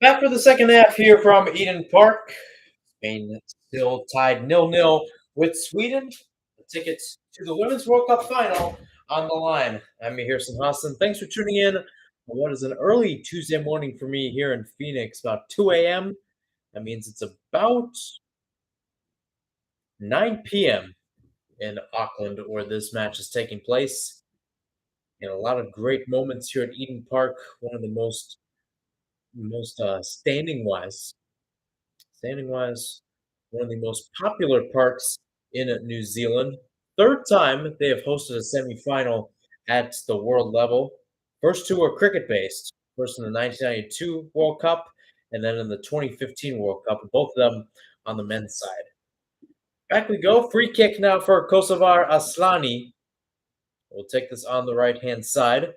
Back for the second half here from Eden Park. Spain still tied nil-nil with Sweden. The tickets to the Women's World Cup final on the line. I'm Mihir Sinhasan. Thanks for tuning in on what is an early Tuesday morning for me here in Phoenix, about 2 a.m. That means it's about 9 p.m. in Auckland where this match is taking place. And a lot of great moments here at Eden Park. One of the most standing wise, one of the most popular parks in New Zealand. Third time they have hosted a semifinal at the world level. First two were cricket based. First in the 1992 World Cup, and then in the 2015 World Cup, both of them on the men's side. Back we go. Free kick now for Kosovar Aslani. We'll take this on the right hand side.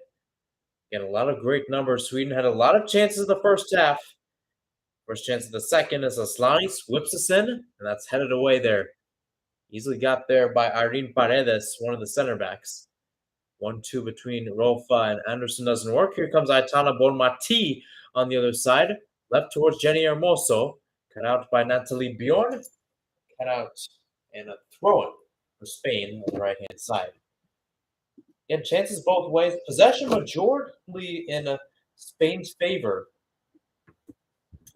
Again, a lot of great numbers. Sweden had a lot of chances in the first half. First chance of the second is Aslani whips us in, and that's headed away there. Easily got there by Irene Paredes, one of the center backs. 1-2 between Rofa and Anderson doesn't work. Here comes Aitana Bonmati on the other side. Left towards Jenny Hermoso. Cut out by Natalie Bjorn. Cut out and a throw-in for Spain on the right-hand side. Again, chances both ways. Possession majority in Spain's favor.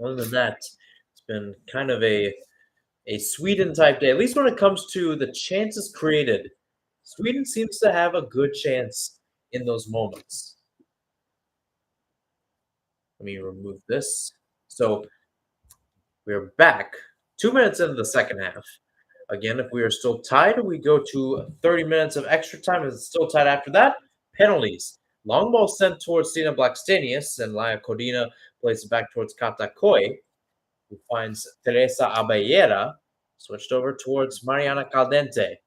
Other than that, it's been kind of a Sweden type day, at least when it comes to the chances created. Sweden seems to have a good chance in those moments. Let me remove this. So we're back 2 minutes into the second half. Again, if we are still tied, we go to 30 minutes of extra time. If it's still tied after that, penalties. Long ball sent towards Stina Blackstenius, and Laia Codina plays it back towards Kata Koi, who finds Teresa Abellera, switched over towards Mariana Caldente.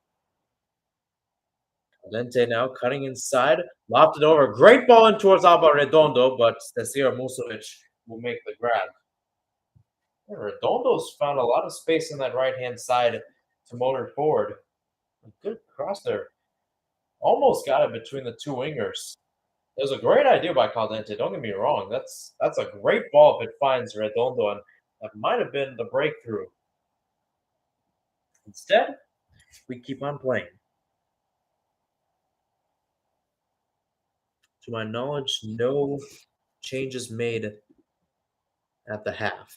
Caldente now cutting inside, lofted over. Great ball in towards Alba Redondo, but Cecira Musovic will make the grab. Yeah, Redondo's found a lot of space in that right-hand side to motor forward. A good cross there. Almost got it between the two wingers. It was a great idea by Caldente. Don't get me wrong. That's a great ball if it finds Redondo, and that might have been the breakthrough. Instead, we keep on playing. To my knowledge, no changes made at the half.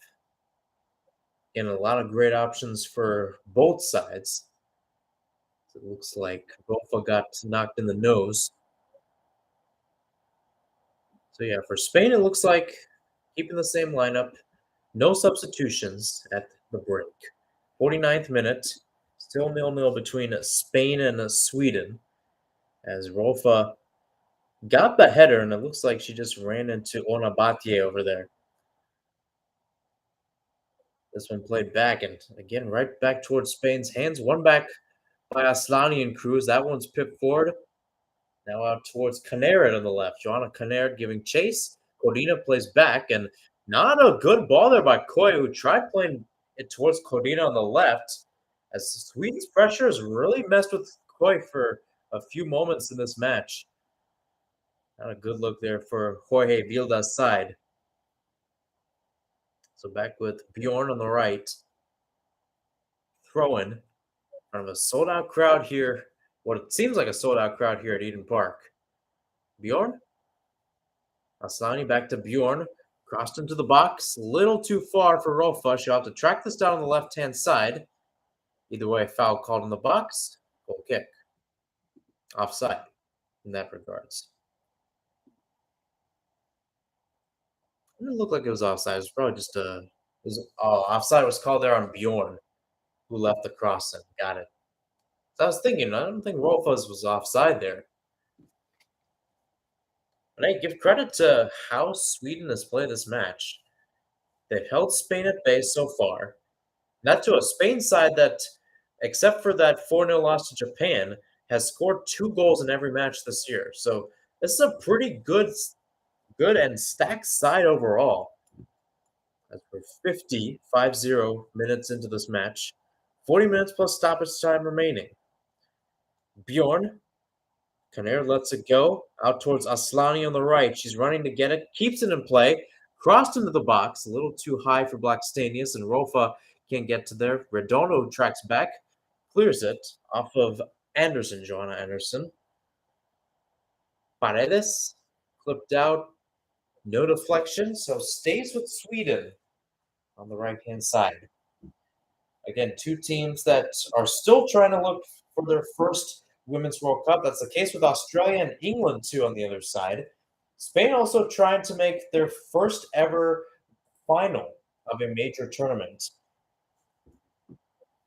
And a lot of great options for both sides. It looks like Rofa got knocked in the nose. So yeah, for Spain, it looks like keeping the same lineup. No substitutions at the break. 49th minute. Still 0-0 between Spain and Sweden. As Rofa got the header, and it looks like she just ran into Onabatie over there. This one played back, and again, right back towards Spain's hands. One back by Aslani and Cruz. That one's pipped forward. Now out towards Canard on the left. Joanna Canard giving chase. Codina plays back, and not a good ball there by Koi, who tried playing it towards Codina on the left. As Sweden's pressure has really messed with Koi for a few moments in this match. Not a good look there for Jorge Vilda's side. So back with Bjorn on the right. Throw in front of a sold-out crowd here. What it seems like a sold-out crowd here at Eden Park. Bjorn. Aslani back to Bjorn. Crossed into the box. Little too far for Rofa. She'll have to track this down on the left-hand side. Either way, foul called in the box. Goal kick. Offside in that regards. It didn't look like it was offside. It was probably just offside was called there on Bjorn, who left the crossing. Got it. So I was thinking, I don't think Rolfas was offside there. But hey, give credit to how Sweden has played this match. They've held Spain at bay so far. Not to a Spain side that, except for that 4-0 loss to Japan, has scored 2 goals in every match this year. So this is a pretty good and stacked side overall. As we're 50 minutes into this match, 40 minutes plus stoppage time remaining. Bjorn, Canard lets it go, out towards Aslani on the right. She's running to get it, keeps it in play. Crossed into the box, a little too high for Blackstenius, and Rofa can't get to there. Redondo tracks back, clears it off of Anderson, Joanna Anderson. Paredes clipped out, no deflection, so stays with Sweden on the right-hand side. Again, two teams that are still trying to look for their first Women's World Cup. That's the case with Australia and England, too, on the other side. Spain also trying to make their first ever final of a major tournament.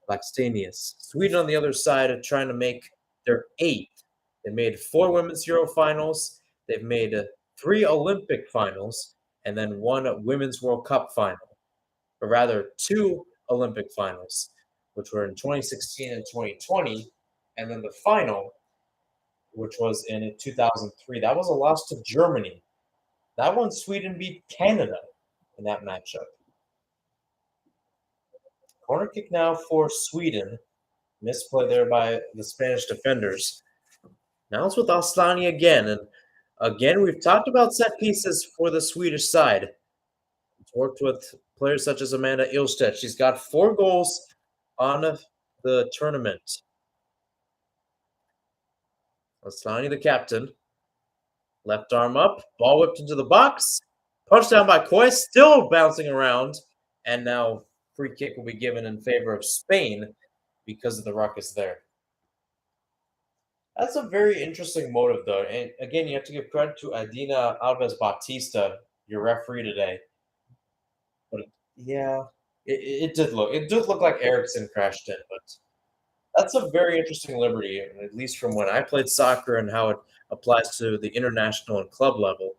Blackstenius. Sweden on the other side are trying to make their eighth. They made 4 Women's Euro finals. They've made 3 Olympic finals and then 1 Women's World Cup final. Or rather, 2 Olympic finals, which were in 2016 and 2020, and then the final, which was in 2003. That was a loss to Germany. That one, Sweden beat Canada in that matchup. Corner kick now for Sweden. Misplay there by the Spanish defenders. Now it's with Aslani again. And again, we've talked about set pieces for the Swedish side. It's worked with players such as Amanda Ilstedt. She's got 4 goals on the tournament. Aslani, the captain. Left arm up. Ball whipped into the box. Punched down by Coy. Still bouncing around. And now free kick will be given in favor of Spain because of the ruckus there. That's a very interesting motive, though. And again, you have to give credit to Adina Alves Batista, your referee today. But yeah, it did look like Eriksson crashed in, but that's a very interesting liberty, at least from when I played soccer and how it applies to the international and club level,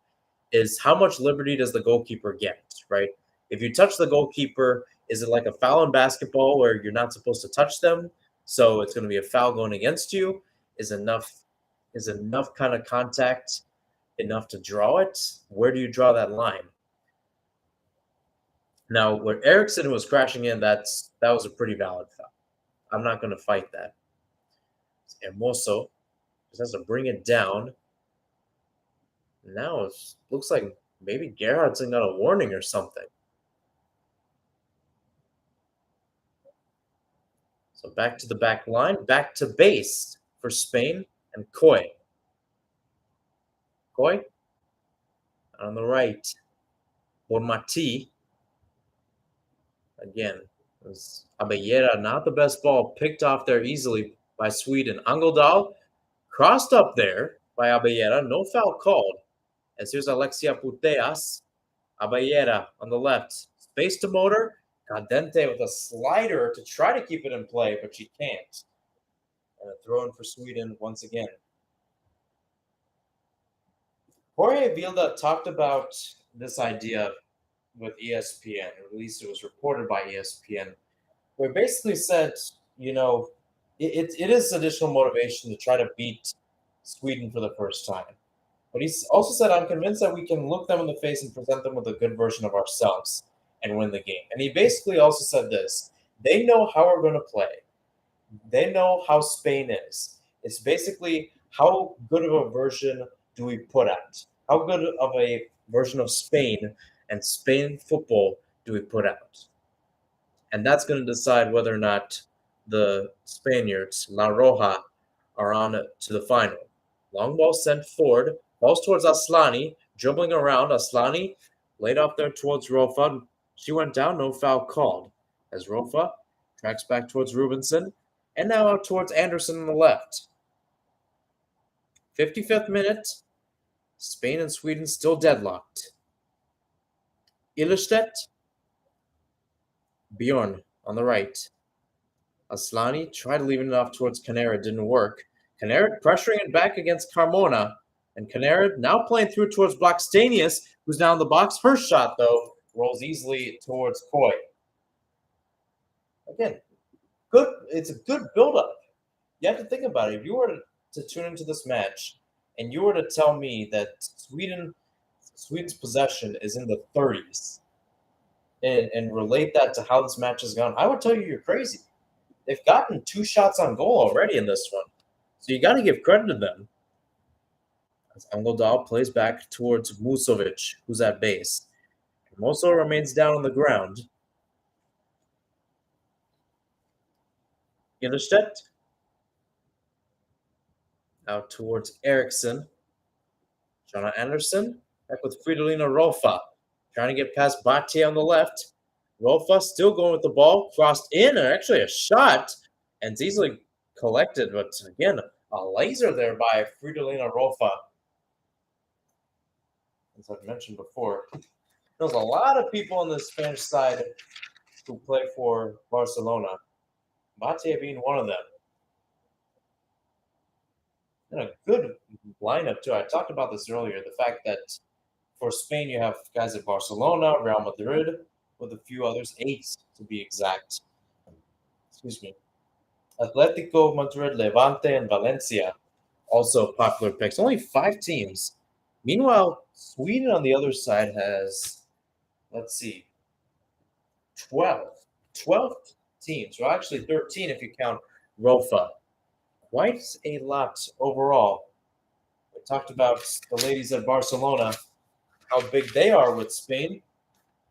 is how much liberty does the goalkeeper get, right? If you touch the goalkeeper, is it like a foul in basketball where you're not supposed to touch them? So it's going to be a foul going against you. Is enough kind of contact enough to draw it? Where do you draw that line? Now, where Eriksson was crashing in, that was a pretty valid foul. I'm not going to fight that. Hermoso just has to bring it down. Now it looks like maybe Gerhardsson got a warning or something. So back to the back line, back to base for Spain and Coy. Coy on the right. Bonmati. Again, was Abellera, not the best ball, picked off there easily by Sweden. Angeldal crossed up there by Abellera, no foul called. As here's Alexia Puteas. Abellera on the left. Space to motor. Cadente with a slider to try to keep it in play, but she can't. And a throw in for Sweden once again. Jorge Vilda talked about this idea with ESPN, or at least it was reported by ESPN, where it basically said, it is additional motivation to try to beat Sweden for the first time. But he also said, I'm convinced that we can look them in the face and present them with a good version of ourselves and win the game. And he basically also said this: they know how we're going to play. They know how Spain is. It's basically how good of a version do we put out? How good of a version of Spain and Spain football do we put out? And that's going to decide whether or not the Spaniards, La Roja, are on to the final. Long ball sent forward. Balls towards Aslani. Dribbling around. Aslani laid off there towards Rofa. She went down. No foul called. As Rofa tracks back towards Rubinson. And now out towards Anderson on the left. 55th minute. Spain and Sweden still deadlocked. Illerstedt. Bjorn on the right. Aslani tried leaving it off towards Canera. Didn't work. Canera pressuring it back against Carmona. And Canera now playing through towards Blackstenius, who's down in the box. Her shot, though, rolls easily towards Coy. Again, good. It's a good build-up. You have to think about it. If you were to tune into this match and you were to tell me that Sweden's possession is in the 30s and relate that to how this match has gone, I would tell you you're crazy. They've gotten 2 shots on goal already in this one. So you got to give credit to them. As Angeldal plays back towards Musovic, who's at base. Moso remains down on the ground. Illerstedt out towards Eriksson. Jonna Anderson back with Fridolina Rolfa. Trying to get past Batia on the left. Rolfa still going with the ball. Crossed in, and actually a shot. And it's easily collected, but again, a laser there by Fridolina Rolfa. As I've mentioned before, there's a lot of people on the Spanish side who play for Barcelona. Batia being one of them. And a good lineup, too. I talked about this earlier. The fact that for Spain, you have guys at Barcelona, Real Madrid, with a few others, 8 to be exact. Excuse me. Atletico Madrid, Levante, and Valencia, also popular picks. Only 5 teams. Meanwhile, Sweden on the other side has, let's see, 12. 12 teams. Well, actually 13 if you count Rofa. Quite a lot overall. We talked about the ladies at Barcelona, how big they are with Spain.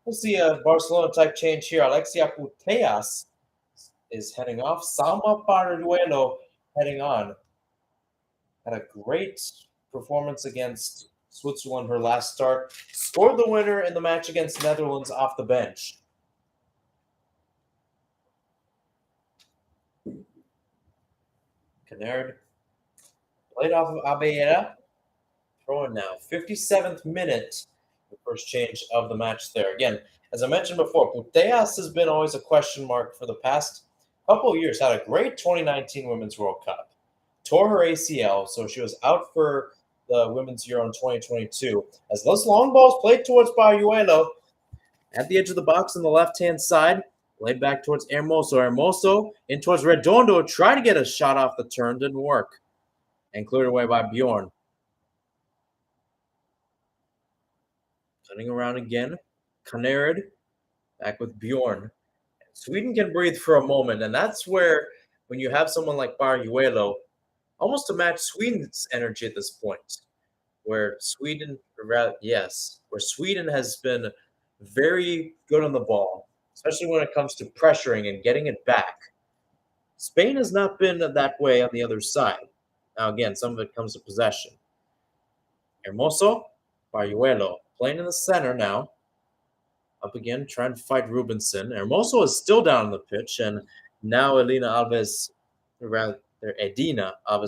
We'll see a Barcelona type change here. Alexia Putellas is heading off. Salma Paruelo heading on. Had a great performance against Switzerland her last start. Scored the winner in the match against Netherlands off the bench. Canard played off of Abella. Throwing now. 57th minute. The first change of the match there. Again, as I mentioned before, Putellas has been always a question mark for the past couple of years. Had a great 2019 Women's World Cup. Tore her ACL, so she was out for the Women's Euro in 2022. As those long balls played towards Bayuelo, at the edge of the box on the left-hand side, played back towards Hermoso. Hermoso in towards Redondo, tried to get a shot off the turn, didn't work. And cleared away by Bjorn. Cutting around again. Kanerd back with Bjorn. Sweden can breathe for a moment, and that's where, when you have someone like Baruelo, almost to match Sweden's energy at this point, where Sweden has been very good on the ball, especially when it comes to pressuring and getting it back. Spain has not been that way on the other side. Now, again, some of it comes to possession. Hermoso, Baruelo, playing in the center now. Up again, trying to fight Rubinson. Hermoso is still down on the pitch, and now Edina Alves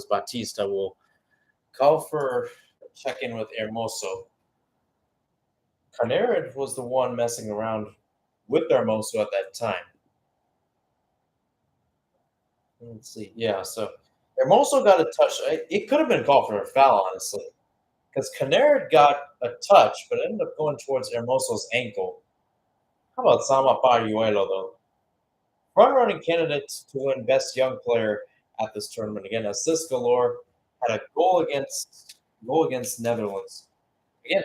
Batista will call for a check-in with Hermoso. Canerd was the one messing around with Hermoso at that time. Let's see. Yeah, so Hermoso got a touch. It could have been called for a foul, honestly, because Canerd got a touch, but ended up going towards Hermoso's ankle. How about Sama Paruelo, though? Front-running candidate to win Best Young Player at this tournament. Again, assist galore. Had a goal against Netherlands. Again,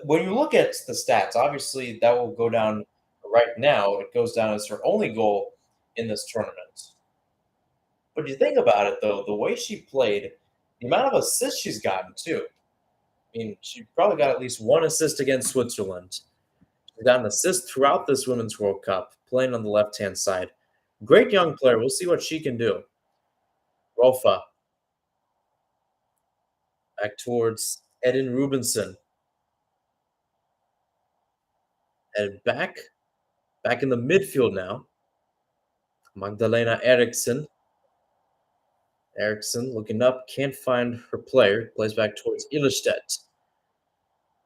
when you look at the stats, obviously that will go down right now. It goes down as her only goal in this tournament. But you think about it, though, the way she played, the amount of assists she's gotten, too. I mean, she probably got at least 1 assist against Switzerland. She got an assist throughout this Women's World Cup, playing on the left-hand side. Great young player. We'll see what she can do. Rolfa. Back towards Edin Rubinson. And back in the midfield now. Magdalena Eriksson. Eriksson looking up, can't find her player. Plays back towards Illerstedt.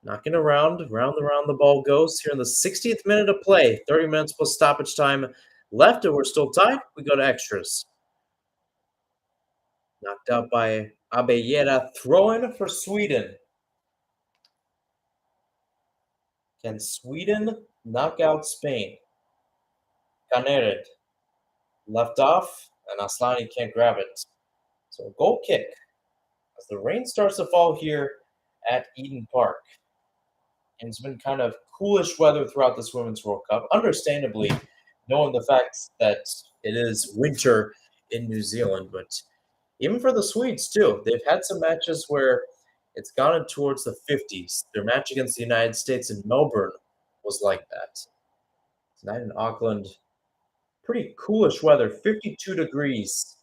Knocking around the ball goes here in the 60th minute of play. 30 minutes plus stoppage time left, and we're still tied. We go to extras. Knocked out by Abellera. Throw-in for Sweden. Can Sweden knock out Spain? Caneret. Left off, and Aslani can't grab it. So a goal kick as the rain starts to fall here at Eden Park. And it's been kind of coolish weather throughout this Women's World Cup, understandably, knowing the fact that it is winter in New Zealand. But even for the Swedes, too, they've had some matches where it's gone towards the 50s. Their match against the United States in Melbourne was like that. Tonight in Auckland, pretty coolish weather, 52 degrees.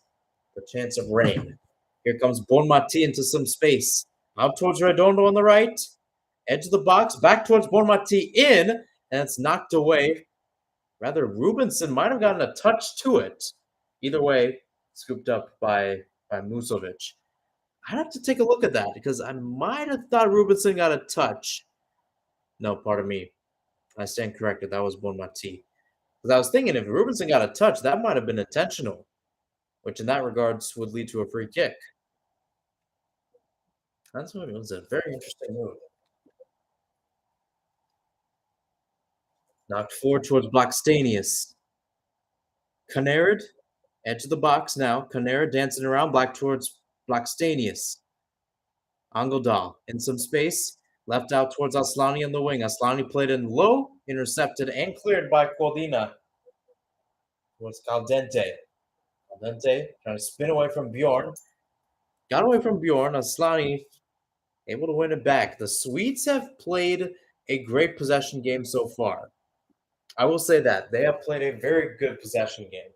The chance of rain. Here comes Bonmati into some space. Out towards Redondo on the right. Edge of the box, back towards Bonmati in, and it's knocked away. Rather, Rubinson might have gotten a touch to it. Either way, scooped up by Musovic. I'd have to take a look at that because I might have thought Rubinson got a touch. No, pardon me. I stand corrected. That was Bonmati. Because I was thinking if Rubinson got a touch, that might have been intentional, which in that regards would lead to a free kick. That's what it was, a very interesting move. Knocked forward towards Blackstenius. Canarid, edge of the box now. Canarid dancing around, black towards Blackstenius. Angodal in some space, left out towards Aslani on the wing. Aslani played in low, intercepted, and cleared by Cordina towards Caldente. Caldente trying to spin away from Bjorn. Got away from Bjorn. Aslani able to win it back. The Swedes have played a great possession game so far. I will say that. They have played a very good possession game.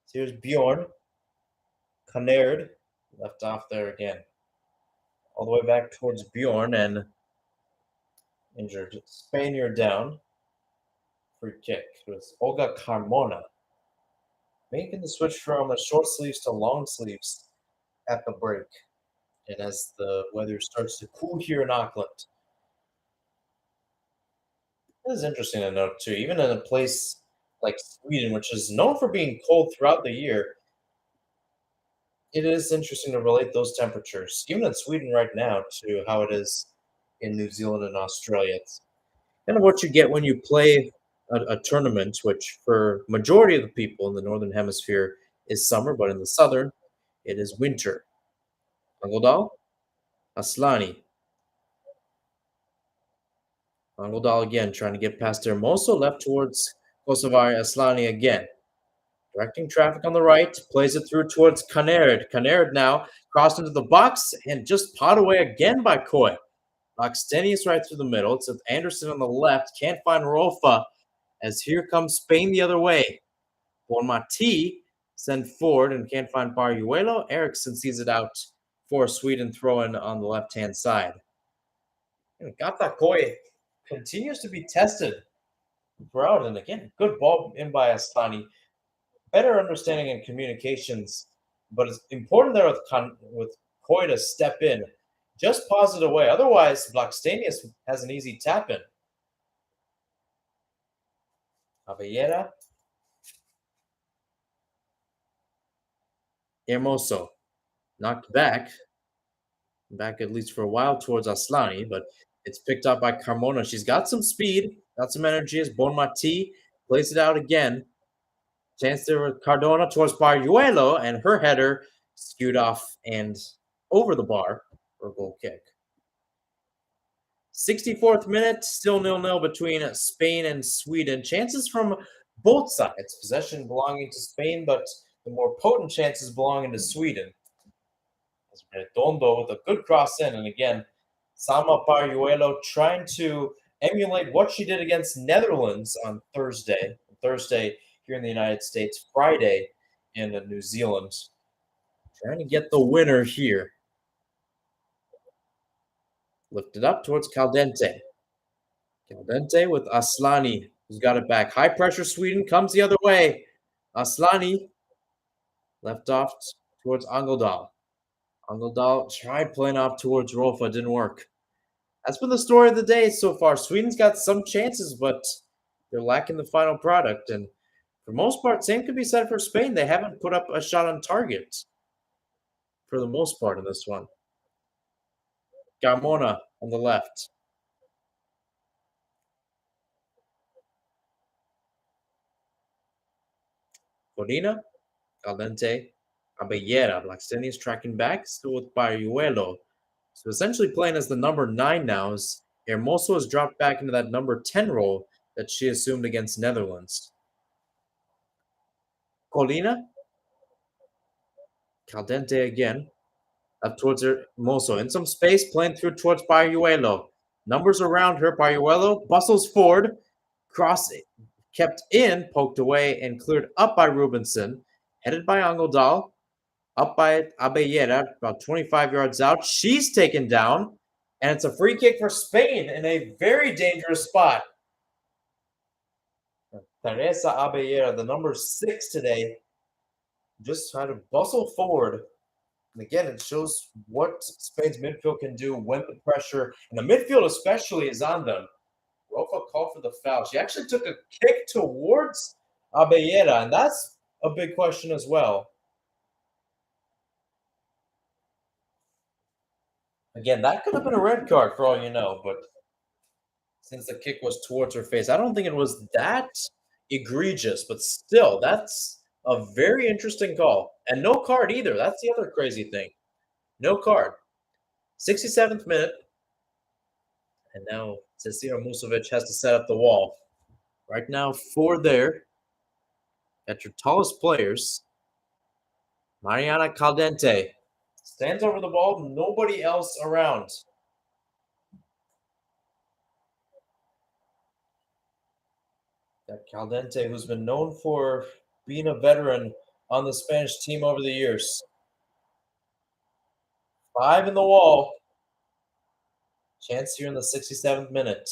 So here's Bjorn. Canarid left off there again. All the way back towards Bjorn and injured Spaniard down. Free kick. It was Olga Carmona making the switch from the short sleeves to long sleeves at the break. And as the weather starts to cool here in Auckland, it is interesting to note too, even in a place like Sweden, which is known for being cold throughout the year, it is interesting to relate those temperatures, even in Sweden right now, to how it is in New Zealand and Australia. It's kind of what you get when you play a tournament, which for majority of the people in the northern hemisphere is summer, but in the southern, it is winter. Angodal, Aslani. Angodal again, trying to get past Hermoso, left towards Kosovar. Aslani again. Directing traffic on the right, plays it through towards Canarid. Canarid now crossed into the box and just pawed away again by Coy. Oxtenius right through the middle. It's with Anderson on the left. Can't find Rolfa as here comes Spain the other way. Bonmati sent forward and can't find Baruelo. Eriksson sees it out for Sweden throwing on the left-hand side. And Gata Coy continues to be tested throughout. And again, good ball in by Astani. Better understanding and communications, but it's important there with Coy to step in. Just pause it away. Otherwise, Blackstenius has an easy tap in. Avellera. Hermoso knocked back at least for a while towards Aslani, but it's picked up by Carmona. She's got some speed, got some energy as Bonmati plays it out again. Chance there with Cardona towards Baruelo, and her header skewed off and over the bar for a goal kick. 64th minute, still 0-0 between Spain and Sweden. Chances from both sides. Possession belonging to Spain, but the more potent chances belonging to Sweden. As Redondo with a good cross in, and again, Salma Baruelo trying to emulate what she did against Netherlands on Thursday. Thursday here in the United States, Friday in New Zealand. Trying to get the winner here. Lifted up towards Caldente. Caldente with Aslani, who's got it back. High pressure Sweden comes the other way. Aslani left off towards Angodal. Angodal tried playing off towards Rolfa, didn't work. That's been the story of the day so far. Sweden's got some chances, but they're lacking the final product. And for most part, same could be said for Spain. They haven't put up a shot on target for the most part in this one. Carmona on the left. Codina, Caldente, Abellera. Blackstenius tracking back, still with Baruelo. So essentially playing as the number 9 now as Hermoso has dropped back into that number 10 role that she assumed against Netherlands. Colina, Caldente again, up towards Hermoso. In some space, playing through towards Baruelo. Numbers around her. Payuelo bustles forward. Cross kept in, poked away, and cleared up by Rubinson. Headed by Angeldal. Up by Abellera, about 25 yards out. She's taken down. And it's a free kick for Spain in a very dangerous spot. Teresa Abellera, the number 6 today, just had to bustle forward. And again, it shows what Spain's midfield can do when the pressure, and the midfield especially, is on them. Rofa called for the foul. She actually took a kick towards Abellera, and that's a big question as well. Again, that could have been a red card for all you know, but since the kick was towards her face, I don't think it was that egregious, but still, that's a very interesting call. And no card either. That's the other crazy thing. No card. 67th minute. And now Cecina Musovic has to set up the wall. Right now, 4 there. At your tallest players. Mariana Caldente stands over the ball, nobody else around. That Caldente, who's been known for being a veteran on the Spanish team over the years. 5 in the wall. Chance here in the 67th minute.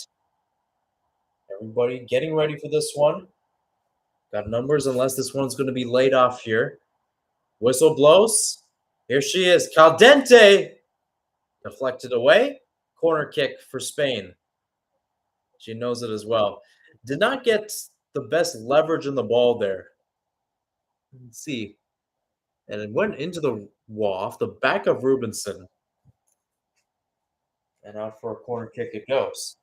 Everybody getting ready for this one. Got numbers unless this one's going to be laid off here. Whistle blows. Here she is. Caldente! Deflected away. Corner kick for Spain. She knows it as well. Did not get the best leverage in the ball there. Let's see. And it went into the wall off the back of Rubinson. And out for a corner kick it goes.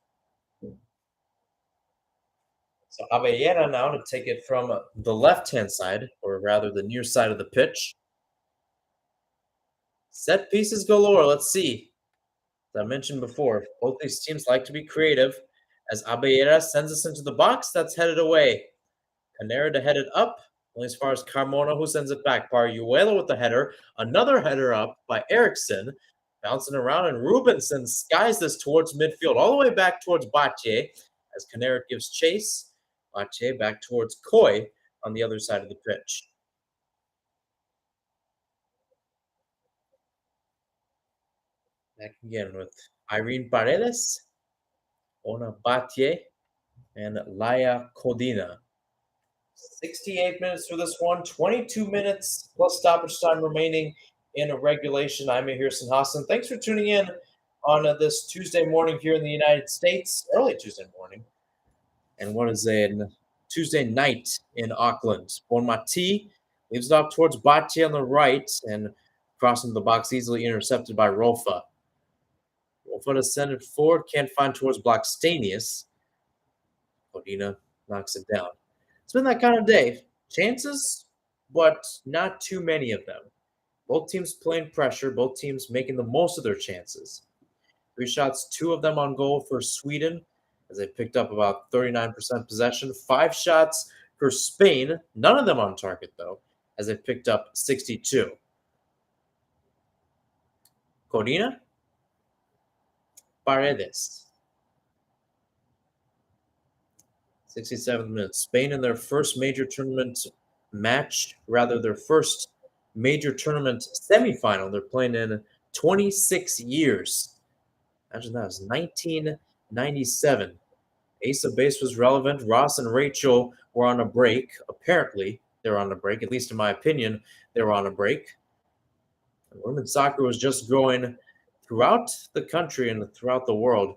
So Abellera now to take it from the left-hand side, or rather the near side of the pitch. Set pieces galore. Let's see. As I mentioned before, both these teams like to be creative. As Abellera sends us into the box, that's headed away. Canera to head it up, only as far as Carmona, who sends it back. Payuelo with the header. Another header up by Eriksson. Bouncing around, and Rubinson skies this towards midfield, all the way back towards Batye, as Canera gives chase. Batye back towards Coy on the other side of the pitch. Back again with Irene Paredes, Ona Batye, and Laia Codina. 68 minutes for this one, 22 minutes plus stoppage time remaining in a regulation. I'm Mihir Sinhasan. Thanks for tuning in on this Tuesday morning here in the United States, early Tuesday morning. And what is a Tuesday night in Auckland. Bonmati leaves it off towards Batye on the right and crossing the box, easily intercepted by Rofa. Rofa to send it forward, can't find towards Blackstenius. Codina knocks it down. It's been that kind of day. Chances, but not too many of them. Both teams playing pressure, both teams making the most of their chances. 3 shots, 2 of them on goal for Sweden, as they picked up about 39% possession. 5 shots for Spain, none of them on target, though, as they picked up 62. Codina, Paredes. 67th minute. Spain in their first major tournament match, rather their first major tournament semifinal. They're playing in 26 years. Imagine that, it was 1997. Ace of Base was relevant. Ross and Rachel were on a break. Apparently, they were on a break. At least in my opinion, they were on a break. And women's soccer was just growing throughout the country and throughout the world.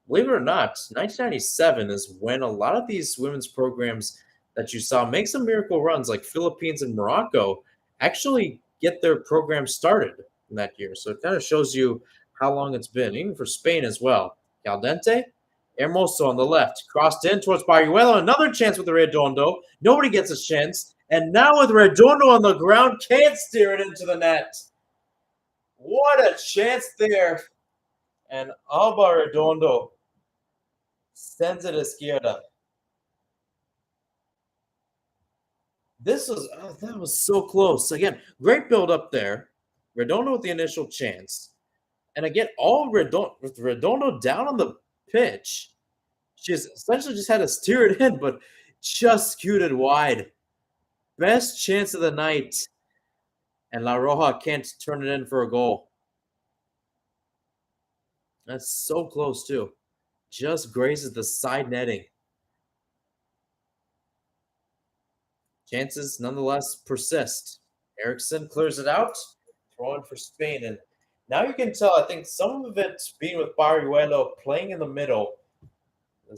Believe it or not, 1997 is when a lot of these women's programs that you saw make some miracle runs, like Philippines and Morocco, actually get their program started in that year. So it kind of shows you how long it's been, even for Spain as well. Caldente, Hermoso on the left, crossed in towards Payuelo. Another chance with Redondo. Nobody gets a chance. And now with Redondo on the ground, can't steer it into the net. What a chance there. And Alba Redondo sends it izquierda. That was so close. Again, great build up there. Redondo with the initial chance. And again, all with Redondo down on the pitch, she's essentially just had to steer it in, but just skewed it wide. Best chance of the night, and La Roja can't turn it in for a goal. That's so close too. Just grazes the side netting. Chances nonetheless persist. Erickson clears it out, throwing for Spain, and now you can tell. I think some of it being with Barriuelo playing in the middle. The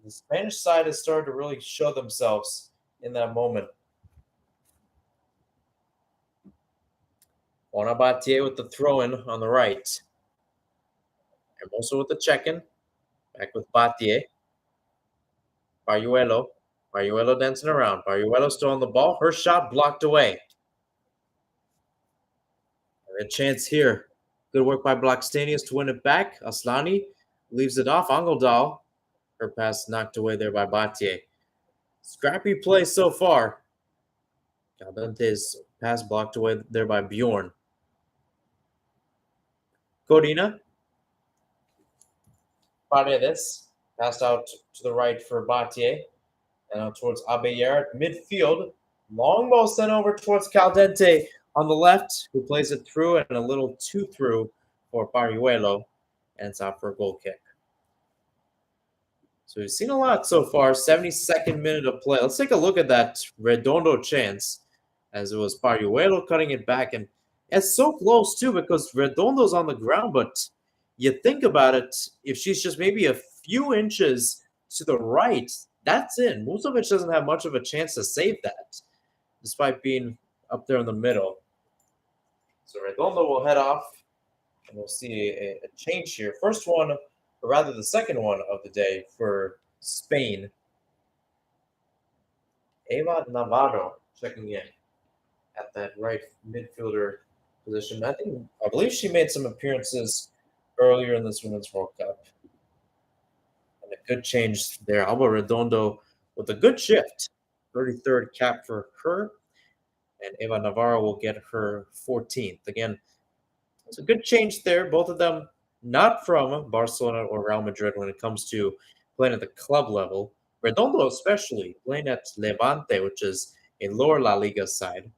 Spanish side has started to really show themselves in that moment. Bonabatier with the throw-in on the right. And also with the check-in. Back with Batier. Barriuelo. Barriuelo dancing around. Barriuelo still on the ball. Her shot blocked away. A chance here. Good work by Blackstenius to win it back. Aslani leaves it off. Angeldal. Her pass knocked away there by Batier. Scrappy play so far. Caldente's pass blocked away there by Bjorn. Corina. Paredes passed out to the right for Batier. And out towards Abeyer at midfield. Long ball sent over towards Caldente on the left, who plays it through and a little too through for Barriuelo. And it's out for a goal kick. So we've seen a lot so far. 72nd minute of play. Let's take a look at that Redondo chance, as it was Barriuelo cutting it back. And it's so close, too, because Redondo's on the ground. But you think about it, if she's just maybe a few inches to the right, that's in. Musovic doesn't have much of a chance to save that, despite being up there in the middle. So Redondo will head off, and we'll see a change here. First one, or rather the second one of the day for Spain. Eva Navarro checking in at that right midfielder position. I believe she made some appearances earlier in this Women's World Cup. And a good change there. Alba Redondo with a good shift. 33rd cap for her. And Eva Navarro will get her 14th. Again, it's a good change there. Both of them not from Barcelona or Real Madrid when it comes to playing at the club level. Redondo especially playing at Levante, which is a lower La Liga side.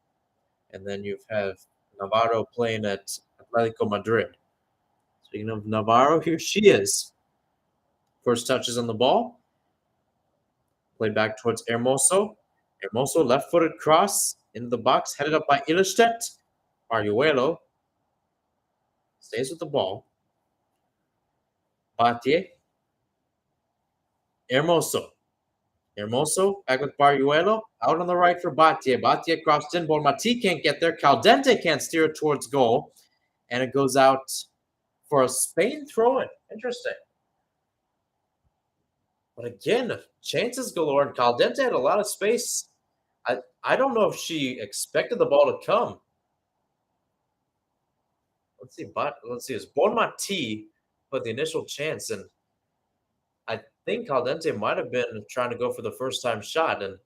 And then you have Navarro playing at Atletico Madrid. Speaking of Navarro, here she is. First touches on the ball. Played back towards Hermoso. Hermoso left-footed cross into the box, headed up by Ilestedt. Arguello stays with the ball. Batier. Hermoso. Hermoso back with Barriuelo. Out on the right for Batier. Batier crossed in. Bonmati can't get there. Caldente can't steer it towards goal. And it goes out for a Spain throw-in. Interesting. But again, chances galore. And Caldente had a lot of space. I don't know if she expected the ball to come. Let's see. It's Bonmati put the initial chance, and I think Caldente might have been trying to go for the first time shot, and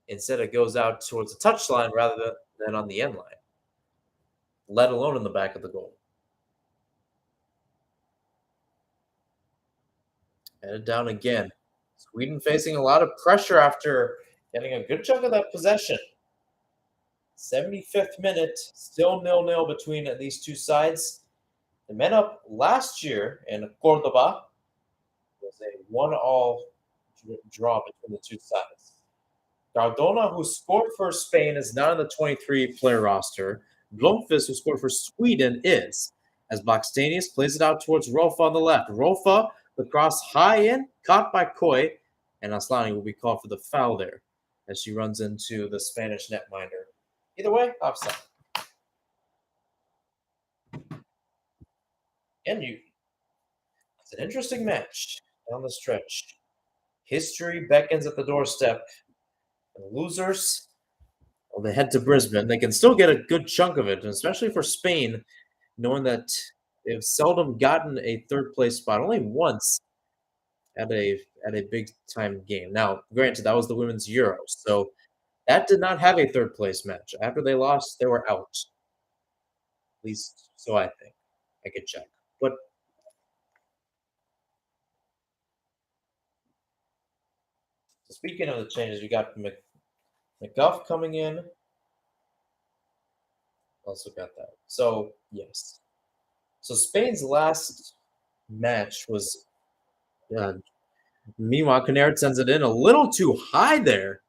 instead it goes out towards the touchline rather than on the end line, let alone in the back of the goal. Headed down again. Sweden facing a lot of pressure after getting a good chunk of that possession. 75th minute, still 0-0 between these two sides. The men up last year in Cordoba. It was a 1-1 draw between the two sides. Cardona, who scored for Spain, is not on the 23-player roster. Blomqvist, who scored for Sweden, is. As Blackstenius plays it out towards Rofa on the left. Rofa, the cross high in, caught by Coy, and Aslani will be called for the foul there as she runs into the Spanish netminder. Either way, offside. And it's an interesting match down the stretch. History beckons at the doorstep. And the losers, well, they head to Brisbane. They can still get a good chunk of it, and especially for Spain, knowing that they've seldom gotten a third place spot, only once at a big time game. Now, granted, that was the Women's Euro, so that did not have a third place match. After they lost, they were out. At least so I think. I could check. But Speaking of the changes, we got McGuff coming in. Also got that. So yes. So Spain's last match was. Meanwhile, Canarid sends it in a little too high there.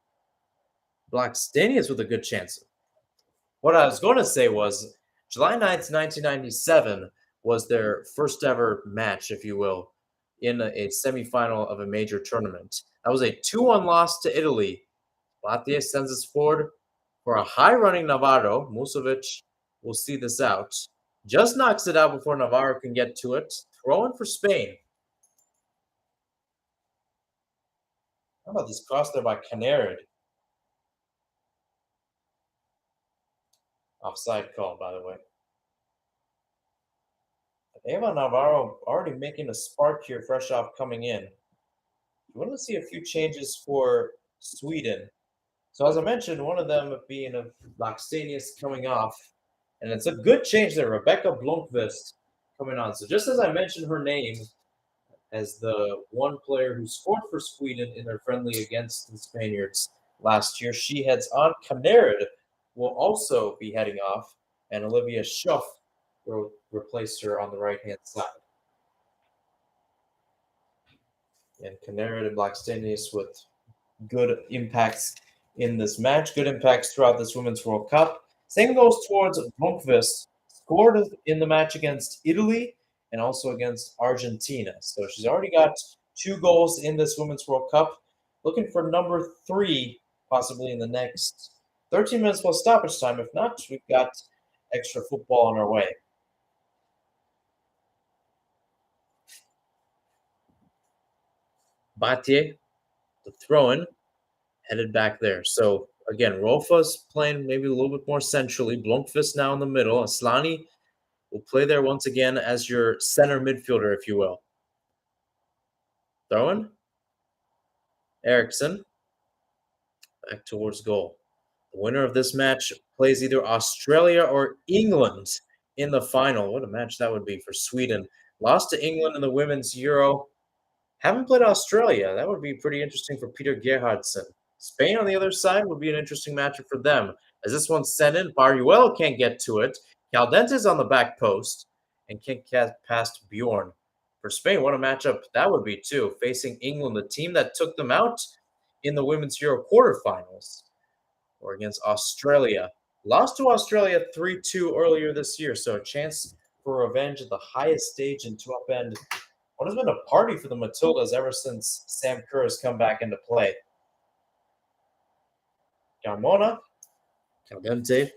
Blackstenius with a good chance. What I was going to say was July 9th, 1997 was their first ever match, if you will, in a semifinal of a major tournament. That was a 2-1 loss to Italy. Latvia sends us forward for a high-running Navarro. Musovic will see this out. Just knocks it out before Navarro can get to it. Throwing for Spain. How about this cross there by Canarid? Offside call, by the way. Eva Navarro already making a spark here, fresh off coming in. You want to see a few changes for Sweden. So as I mentioned, one of them being of Laxenius coming off. And it's a good change there. Rebecca Blomqvist coming on. So just as I mentioned her name as the one player who scored for Sweden in their friendly against the Spaniards last year, she heads on. Canarid will also be heading off. And Olivia Schuff will replace her on the right-hand side. And Canarid and Blackstenius with good impacts in this match, good impacts throughout this Women's World Cup. Same goes towards Blomqvist, scored in the match against Italy and also against Argentina. So she's already got 2 goals in this Women's World Cup. Looking for number 3, possibly in the next 13 minutes plus stoppage time. If not, we've got extra football on our way. Battier, the throw-in, headed back there. So again, Rolfa's playing maybe a little bit more centrally. Blomqvist now in the middle. Aslani will play there once again as your center midfielder, if you will. Throw-in. Eriksson back towards goal. The winner of this match plays either Australia or England in the final. What a match that would be for Sweden. Lost to England in the Women's Euro. Haven't played Australia. That would be pretty interesting for Peter Gerhardsson. Spain on the other side would be an interesting matchup for them. As this one's sent in, Baruel can't get to it. Caldente's on the back post and can't get past Bjorn. For Spain, what a matchup that would be too, facing England, the team that took them out in the Women's Euro quarterfinals, or against Australia. Lost to Australia 3-2 earlier this year, so a chance for revenge at the highest stage in to upend what has been a party for the Matildas ever since Sam Kerr has come back into play. Carmona, Caldente,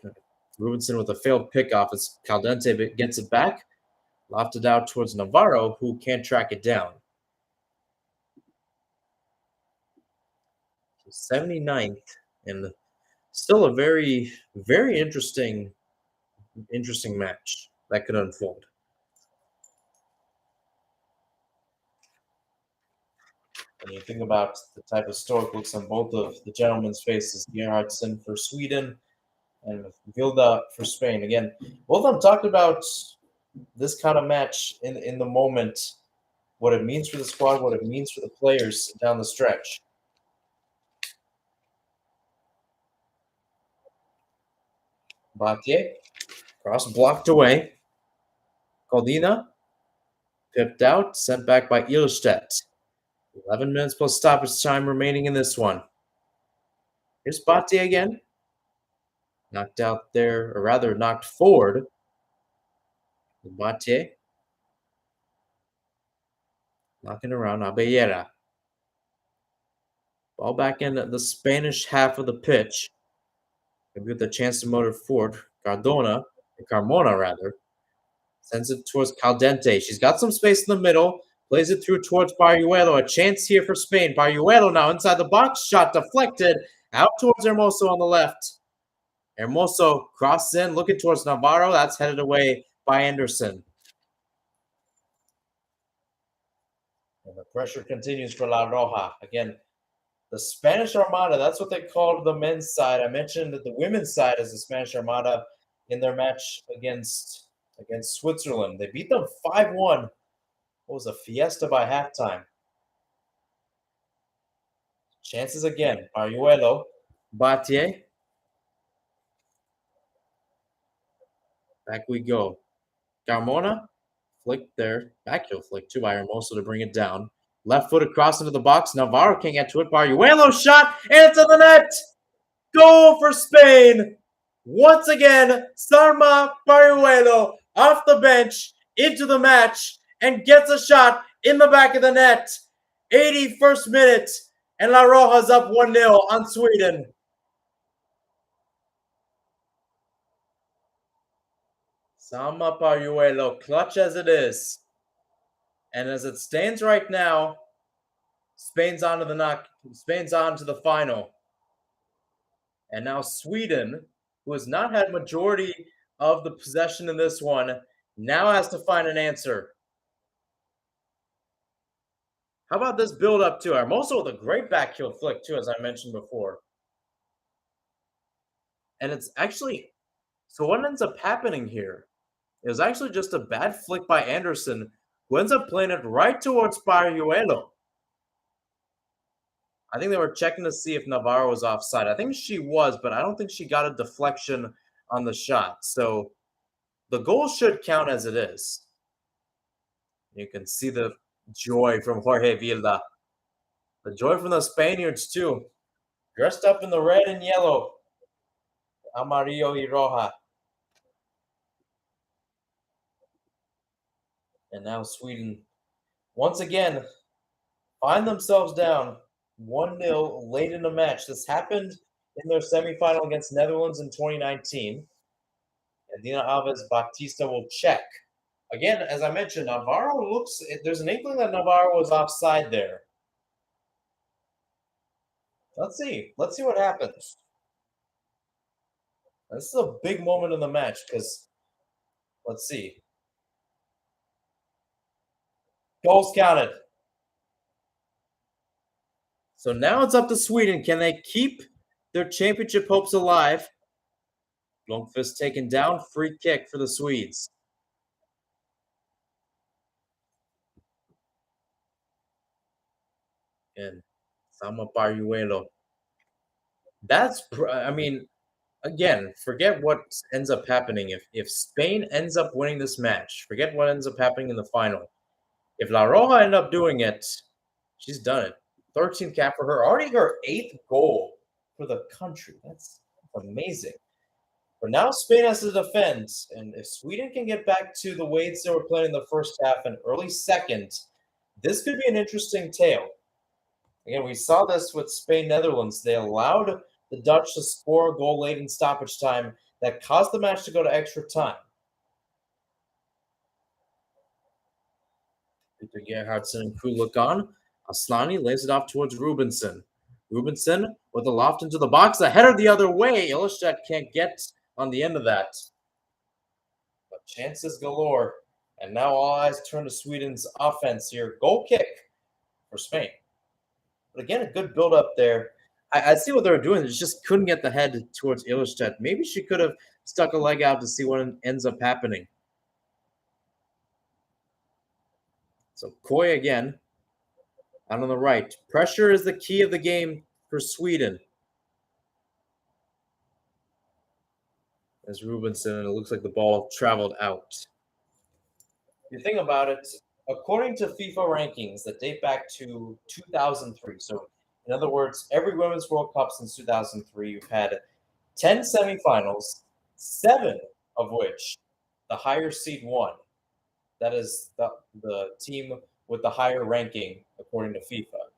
Rubinson with a failed pickoff as Caldente gets it back, lofted out towards Navarro, who can't track it down. 79th, and still a very, very interesting match that could unfold. When you think about the type of stoic looks on both of the gentlemen's faces, Gerhardsson for Sweden and Vilda for Spain. Again, both of them talked about this kind of match in the moment, what it means for the squad, what it means for the players down the stretch. Battier, cross blocked away. Caldina, pipped out, sent back by Ilstedt. 11 minutes plus stoppage time remaining in this one. Here's Battier again. Knocked out there, or rather knocked forward. Battier. Knocking around Abellera. Ball back in the Spanish half of the pitch. Maybe with a chance to motor forward. Carmona rather. Sends it towards Caldente. She's got some space in the middle. Plays it through towards Baruelo. A chance here for Spain. Baruelo now inside the box. Shot deflected. Out towards Hermoso on the left. Hermoso crosses in, looking towards Navarro. That's headed away by Anderson. And the pressure continues for La Roja. Again, the Spanish Armada, that's what they called the men's side. I mentioned that the women's side is the Spanish Armada in their match against Switzerland. They beat them 5-1. It was a fiesta by halftime. Chances again. Arguello. Batier. Back we go. Carmona. Flick there. Back heel flick too by Hermoso to bring it down. Left foot across into the box. Navarro can't get to it. Arguello shot. And it's in the net. Goal for Spain. Once again, Sarma Paruelo off the bench into the match and gets a shot in the back of the net. 81st minute, and La Roja's up 1-0 on Sweden. Sarma Paruelo, clutch as it is. And as it stands right now, Spain's on to the final. And now Sweden, who has not had majority of the possession in this one, now has to find an answer. How about this build up too? Hermoso with a great back heel flick too, as I mentioned before. And it's actually, so what ends up happening here is actually just a bad flick by Anderson, who ends up playing it right towards Paruelo. I think they were checking to see if Navarro was offside. I think she was, but I don't think she got a deflection on the shot. So the goal should count as it is. You can see the joy from Jorge Vilda. The joy from the Spaniards, too. Dressed up in the red and yellow. Amarillo y roja. And now Sweden, once again, find themselves down 1-0 late in the match. This happened in their semifinal against Netherlands in 2019. And Dina Alves Batista will check. Again, as I mentioned, Navarro looks, there's an inkling that Navarro was offside there. Let's see. Let's see what happens. This is a big moment in the match because, let's see. Goals counted. So now it's up to Sweden. Can they keep their championship hopes alive? Blomqvist taken down. Free kick for the Swedes. And Sama Paruelo. That's, I mean, again, forget what ends up happening. If Spain ends up winning this match, forget what ends up happening in the final. If La Roja end up doing it, she's done it. 13th cap for her. Already her 8th goal for the country. That's amazing. But now Spain has to defend. And if Sweden can get back to the weights they were playing in the first half and early second, this could be an interesting tale. Again, we saw this with Spain-Netherlands. They allowed the Dutch to score a goal late in stoppage time that caused the match to go to extra time. Peter Gerhardsen and crew look on. Aslani lays it off towards Rubinson. Rubinson with a loft into the box. A header the other way. Ilestedt can't get on the end of that. But chances galore. And now all eyes turn to Sweden's offense here. Goal kick for Spain. But again, a good build up there. I see what they were doing. They just couldn't get the head towards Ilestedt. Maybe she could have stuck a leg out to see what ends up happening. So Koy again. Out on the right. Pressure is the key of the game for Sweden. As Rubinson, it looks like the ball traveled out. If you think about it, according to FIFA rankings that date back to 2003, so in other words, every Women's World Cup since 2003, you've had 10 semifinals, 7 of which the higher seed won. That is the team with the higher ranking, according to FIFA.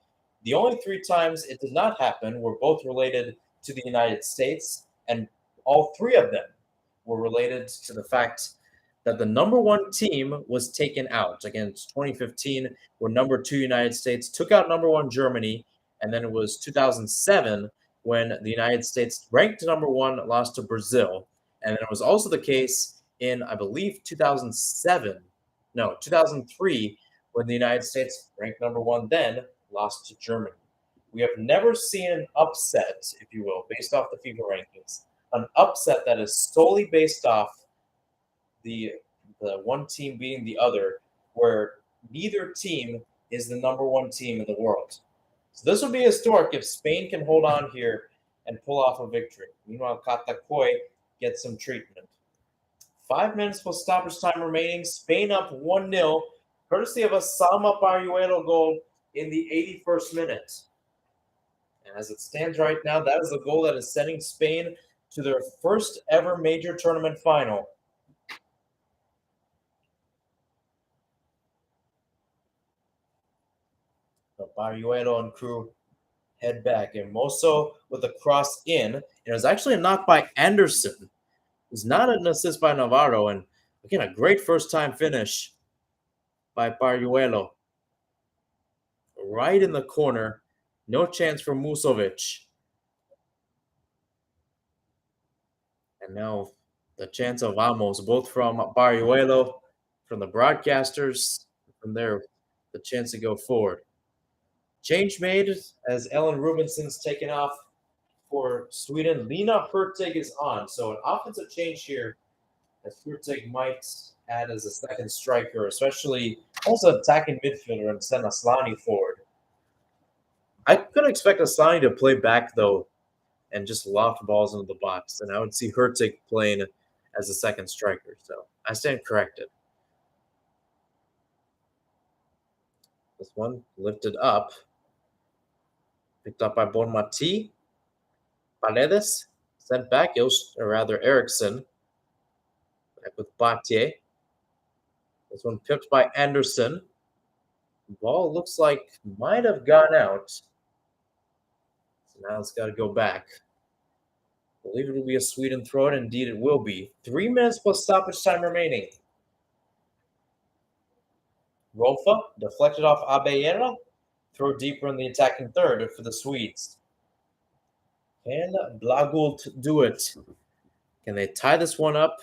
The only 3 times it did not happen were both related to the United States, and all 3 of them were related to the fact that the number 1 team was taken out. Against 2015, where number 2 United States took out number 1 Germany, and then it was 2007 when the United States, ranked number 1, lost to Brazil. And then it was also the case in, I believe, 2003, when the United States, ranked number 1 then, lost to Germany. We have never seen an upset, if you will, based off the FIFA rankings, an upset that is solely based off the one team beating the other, where neither team is the number 1 team in the world. So this would be historic if Spain can hold on here and pull off a victory. Meanwhile, Katakoi gets some treatment. 5 minutes with stoppage time remaining. Spain up 1-0, courtesy of a Salma Pariuelo goal in the 81st minute. And as it stands right now, that is the goal that is sending Spain to their first ever major tournament final. So Pariuelo and crew head back. And Mosso with a cross in. And it was actually a knock by Anderson. It was not an assist by Navarro. And again, a great first time finish by Pariuelo. Right in the corner. No chance for Musovic. And now the chance of Amos, both from Pariuelo, from the broadcasters, from there, the chance to go forward. Change made as Ellen Rubinson's taken off for Sweden. Lena Hurtig is on. So an offensive change here as Hurtig might add as a second striker, especially also attacking midfielder and send Aslani forward. I could expect Aslani to play back, though, and just loft balls into the box. And I would see Hurtig playing as a second striker. So I stand corrected. This one lifted up. Picked up by Bonmati. Paredes sent back, or rather Eriksson. Back with Batier. This one picked by Anderson. The ball looks like might have gone out. So now it's got to go back. I believe it will be a Sweden throw, and indeed it will be. 3 minutes plus stoppage time remaining. Rolfa deflected off Abeyera. Throw deeper in the attacking third for the Swedes. Can Blagult do it? Can they tie this one up?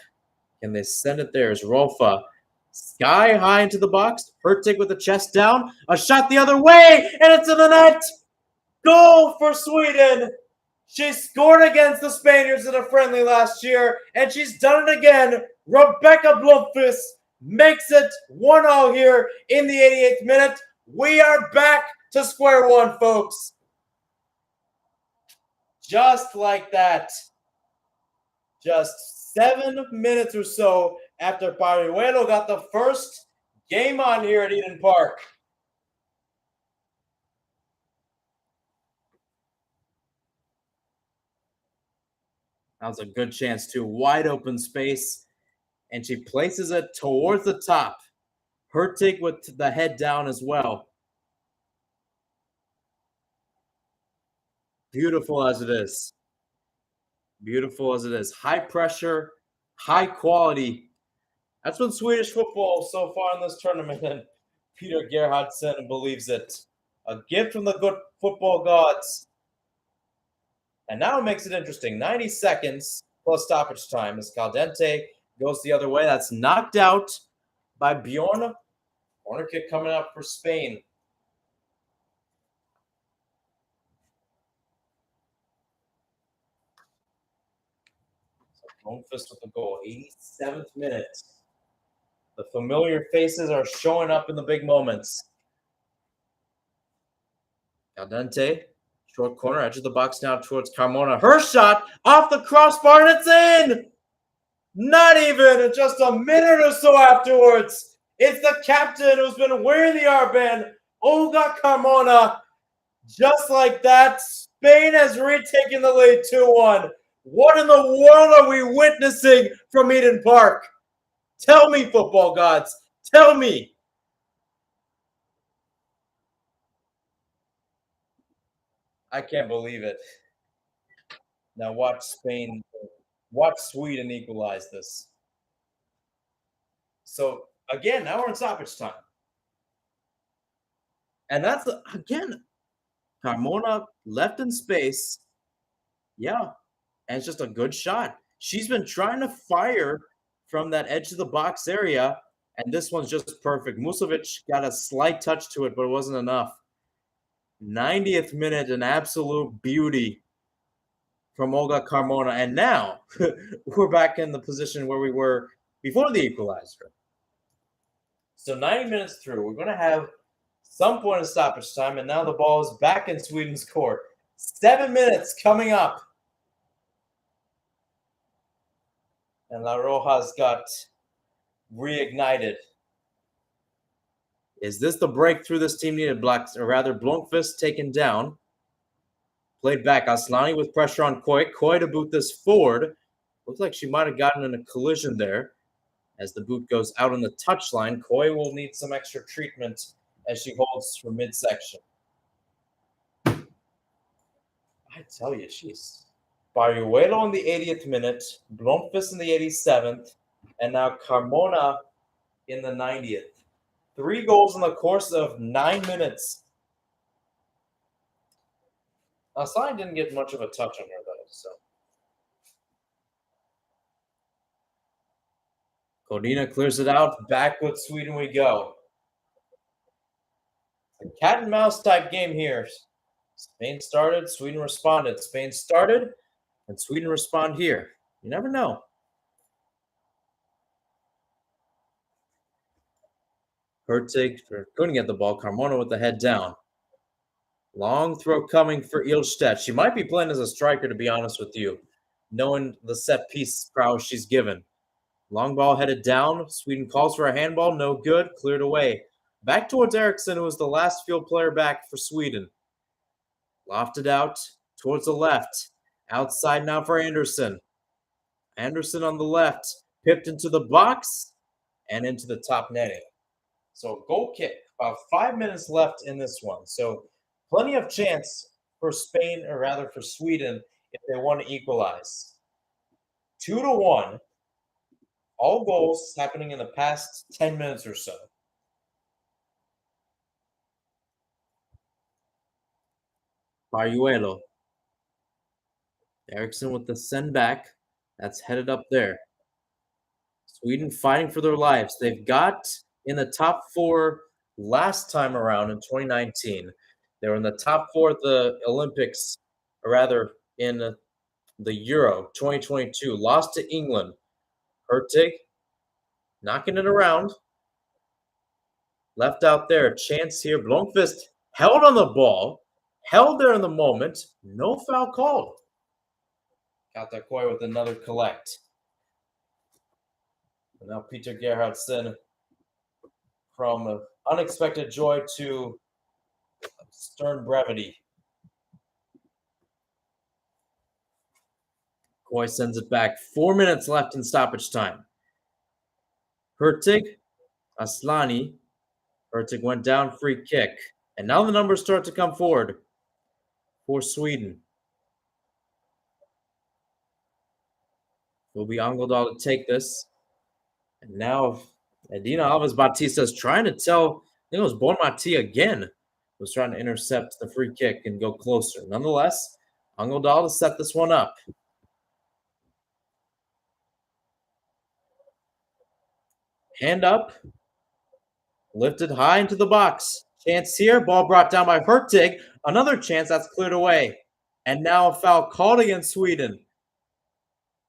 Can they send it there as Rolfa? Sky high into the box. Hurtig with the chest down. A shot the other way, and it's in the net. Goal for Sweden. She scored against the Spaniards in a friendly last year, and she's done it again. Rebecca Blomqvist makes it 1-0 here in the 88th minute. We are back to square one, folks. Just like that. Just 7 minutes or so after Pariuelo got the first game on here at Eden Park. That was a good chance, too. Wide open space. And she places it towards the top. Hurtig with the head down as well. Beautiful as it is. Beautiful as it is. High pressure, high quality. That's been Swedish football so far in this tournament. And Peter Gerhardsson believes it. A gift from the good football gods. And now it makes it interesting. 90 seconds plus stoppage time as Caldente goes the other way. That's knocked out by Bjorn. Corner kick coming up for Spain. So Blomqvist with the goal. 87th minute. The familiar faces are showing up in the big moments. Caldente. Short corner, edge of the box now towards Carmona. Her shot off the crossbar, and it's in! Not even just a minute or so afterwards. It's the captain who's been wearing the armband, Olga Carmona. Just like that, Spain has retaken the lead 2-1. What in the world are we witnessing from Eden Park? Tell me, football gods. Tell me. I can't believe it. Now watch Sweden equalize this. So, again, now we're in stoppage time. And that's, again, Carmona left in space. Yeah, and it's just a good shot. She's been trying to fire from that edge of the box area, and this one's just perfect. Musovic got a slight touch to it, but it wasn't enough. 90th minute, an absolute beauty from Olga Carmona. And now we're back in the position where we were before the equalizer. So 90 minutes through, we're going to have some point of stoppage time, and now the ball is back in Sweden's court. 7 minutes coming up. And La Roja's got reignited. Is this the breakthrough this team needed? Blomqvist taken down. Played back. Aslani with pressure on Koi. Koi to boot this forward. Looks like she might have gotten in a collision there. As the boot goes out on the touchline, Koi will need some extra treatment as she holds for midsection. I tell you, she's Baruelo in the 80th minute, Blomqvist in the 87th, and now Carmona in the 90th. 3 goals in the course of 9 minutes. Aslani didn't get much of a touch on her, though. So Kodina clears it out. Back with Sweden we go. A cat and mouse type game here. Spain started, Sweden responded. Spain started, and Sweden respond here. You never know. Hurtig couldn't get the ball. Carmona with the head down. Long throw coming for Ilstedt. She might be playing as a striker, to be honest with you, knowing the set piece prowess she's given. Long ball headed down. Sweden calls for a handball. No good. Cleared away. Back towards Eriksson, who was the last field player back for Sweden. Lofted out towards the left. Outside now for Anderson. Anderson on the left. Pipped into the box and into the top netting. So goal kick. About 5 minutes left in this one. So plenty of chance for Spain, or rather for Sweden, if they want to equalize. 2-1. All goals happening in the past 10 minutes or so. Baruelo. Eriksson with the send back. That's headed up there. Sweden fighting for their lives. They've got in the top 4 last time around in 2019. They were in the top 4 at the Olympics, or rather in the Euro 2022. Lost to England. Hurtig knocking it around. Left out there. A chance here. Blomqvist held on the ball. Held there in the moment. No foul called. Katakoi with another collect. And now Peter Gerhardsen, from unexpected joy to stern brevity. Koi sends it back. 4 minutes left in stoppage time. Hurtig, Aslani. Hurtig went down, free kick. And now the numbers start to come forward for Sweden. Will be Angeldal to take this. And now Edina Alves Batista is trying to tell, I think it was Bonmati again, was trying to intercept the free kick and go closer. Nonetheless, Angeldal to set this one up. Hand up. Lifted high into the box. Chance here. Ball brought down by Hurtig. Another chance that's cleared away. And now a foul called against Sweden.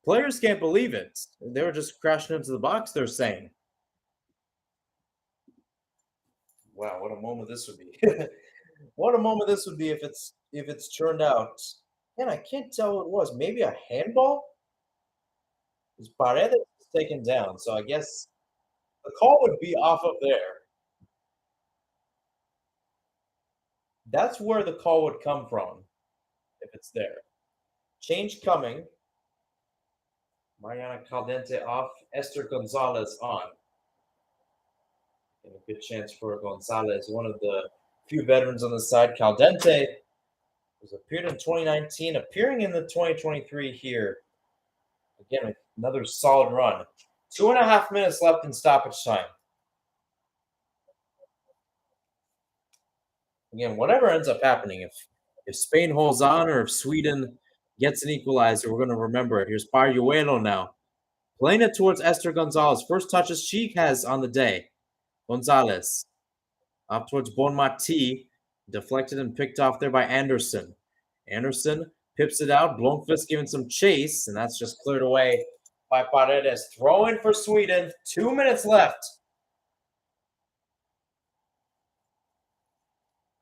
Players can't believe it. They were just crashing into the box, they're saying. Wow, what a moment this would be. What a moment this would be if it's turned out. Man, I can't tell what it was. Maybe a handball? Because Paredes was taken down, so I guess the call would be off of there. That's where the call would come from, if it's there. Change coming. Mariana Caldente off. Esther Gonzalez on. And a good chance for Gonzalez, one of the few veterans on the side. Caldente was appeared in 2019, appearing in the 2023 here. Again, another solid run. 2.5 minutes left in stoppage time. Again, whatever ends up happening, if Spain holds on or if Sweden gets an equalizer, we're going to remember it. Here's Baruelo now. Playing it towards Esther Gonzalez. First touches she has on the day. Gonzalez. Off towards Bonmati. Deflected and picked off there by Anderson. Anderson pips it out. Blomqvist giving some chase, and that's just cleared away by Paredes. Throw-in for Sweden. 2 minutes left.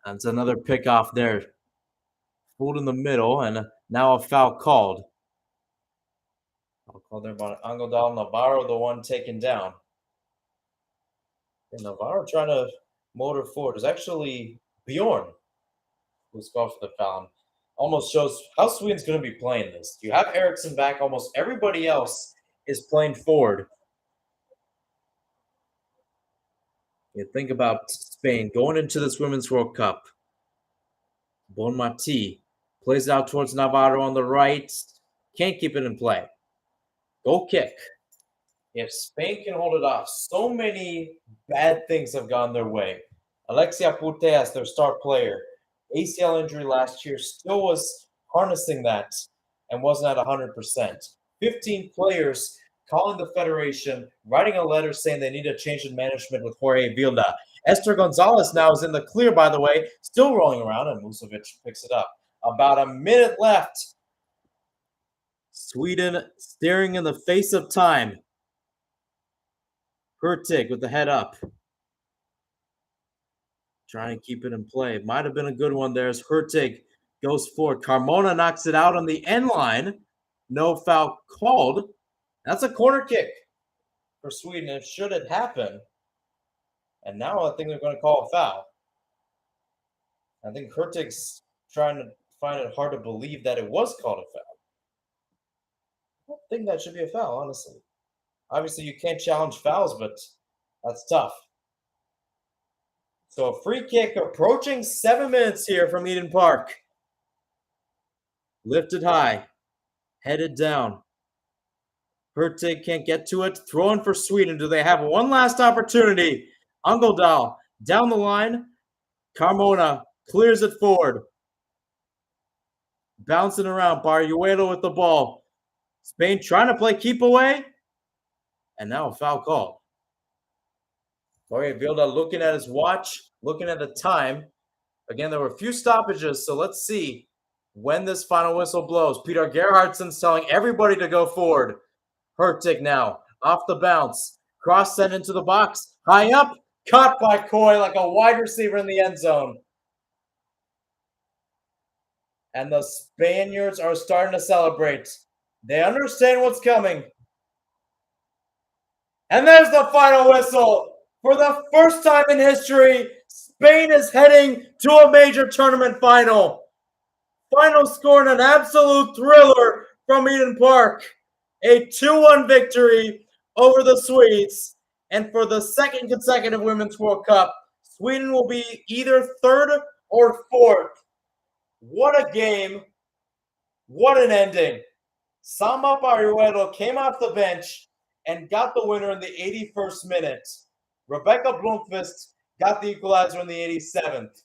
That's another pick off there. Fooled in the middle, and now a foul called. I'll call there about Angodal Navarro, the one taken down. And Navarro trying to motor forward. It's actually Bjorn who's called for the foul. Almost shows how Sweden's going to be playing this. You have Eriksson back. Almost everybody else is playing forward. You think about Spain going into this Women's World Cup. Bonmati plays it out towards Navarro on the right. Can't keep it in play. Goal kick. If Spain can hold it off, so many bad things have gone their way. Alexia Putellas, their star player, ACL injury last year, still was harnessing that and wasn't at 100%. 15 players calling the federation, writing a letter saying they need a change in management with Jorge Vilda. Esther Gonzalez now is in the clear, by the way, still rolling around, and Musovic picks it up. About a minute left. Sweden staring in the face of time. Hurtig with the head up. Trying to keep it in play. Might have been a good one there as Hurtig goes forward. Carmona knocks it out on the end line. No foul called. That's a corner kick for Sweden. It should have happened. And now I think they're going to call a foul. I think Hurtig's trying to find it hard to believe that it was called a foul. I don't think that should be a foul, honestly. Obviously, you can't challenge fouls, but that's tough. So a free kick approaching 7 minutes here from Eden Park. Lifted high, headed down. Hurtig can't get to it. Throwing for Sweden. Do they have one last opportunity? Angodal down the line. Carmona clears it forward. Bouncing around. Baruelo with the ball. Spain trying to play keep away. And now a foul call. Jorge Vilda looking at his watch, looking at the time. Again, there were a few stoppages, so let's see when this final whistle blows. Peter Gerhardsson's telling everybody to go forward. Hurtig now, off the bounce. Cross sent into the box. High up, caught by Coy like a wide receiver in the end zone. And the Spaniards are starting to celebrate. They understand what's coming. And there's the final whistle. For the first time in history, Spain is heading to a major tournament final. Final score in an absolute thriller from Eden Park. A 2-1 victory over the Swedes. And for the second consecutive Women's World Cup, Sweden will be either third or fourth. What a game. What an ending. Samba Baruelo came off the bench and got the winner in the 81st minute. Rebecca Blomqvist got the equalizer in the 87th.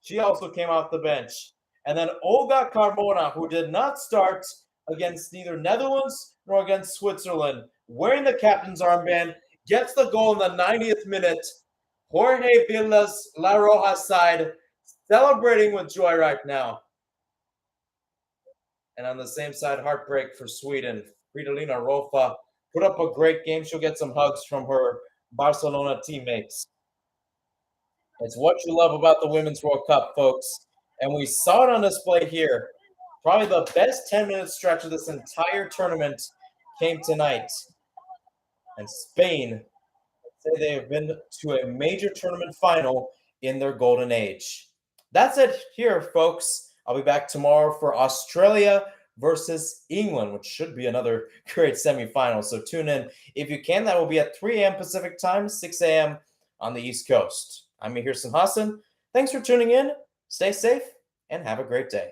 She also came off the bench. And then Olga Carmona, who did not start against neither Netherlands nor against Switzerland, wearing the captain's armband, gets the goal in the 90th minute. Jorge Vilda's La Roja side celebrating with joy right now. And on the same side, heartbreak for Sweden. Fridolina Rofa put up a great game. She'll get some hugs from her Barcelona teammates. It's what you love about the Women's World Cup, folks. And we saw it on display here. Probably the best 10-minute stretch of this entire tournament came tonight. And Spain say they have been to a major tournament final in their golden age. That's it here, folks. I'll be back tomorrow for Australia versus England, which should be another great semifinal. So tune in if you can. That will be at 3 a.m. Pacific time, 6 a.m. on the East Coast. I'm Mihir Sinhasan. Thanks for tuning in. Stay safe and have a great day.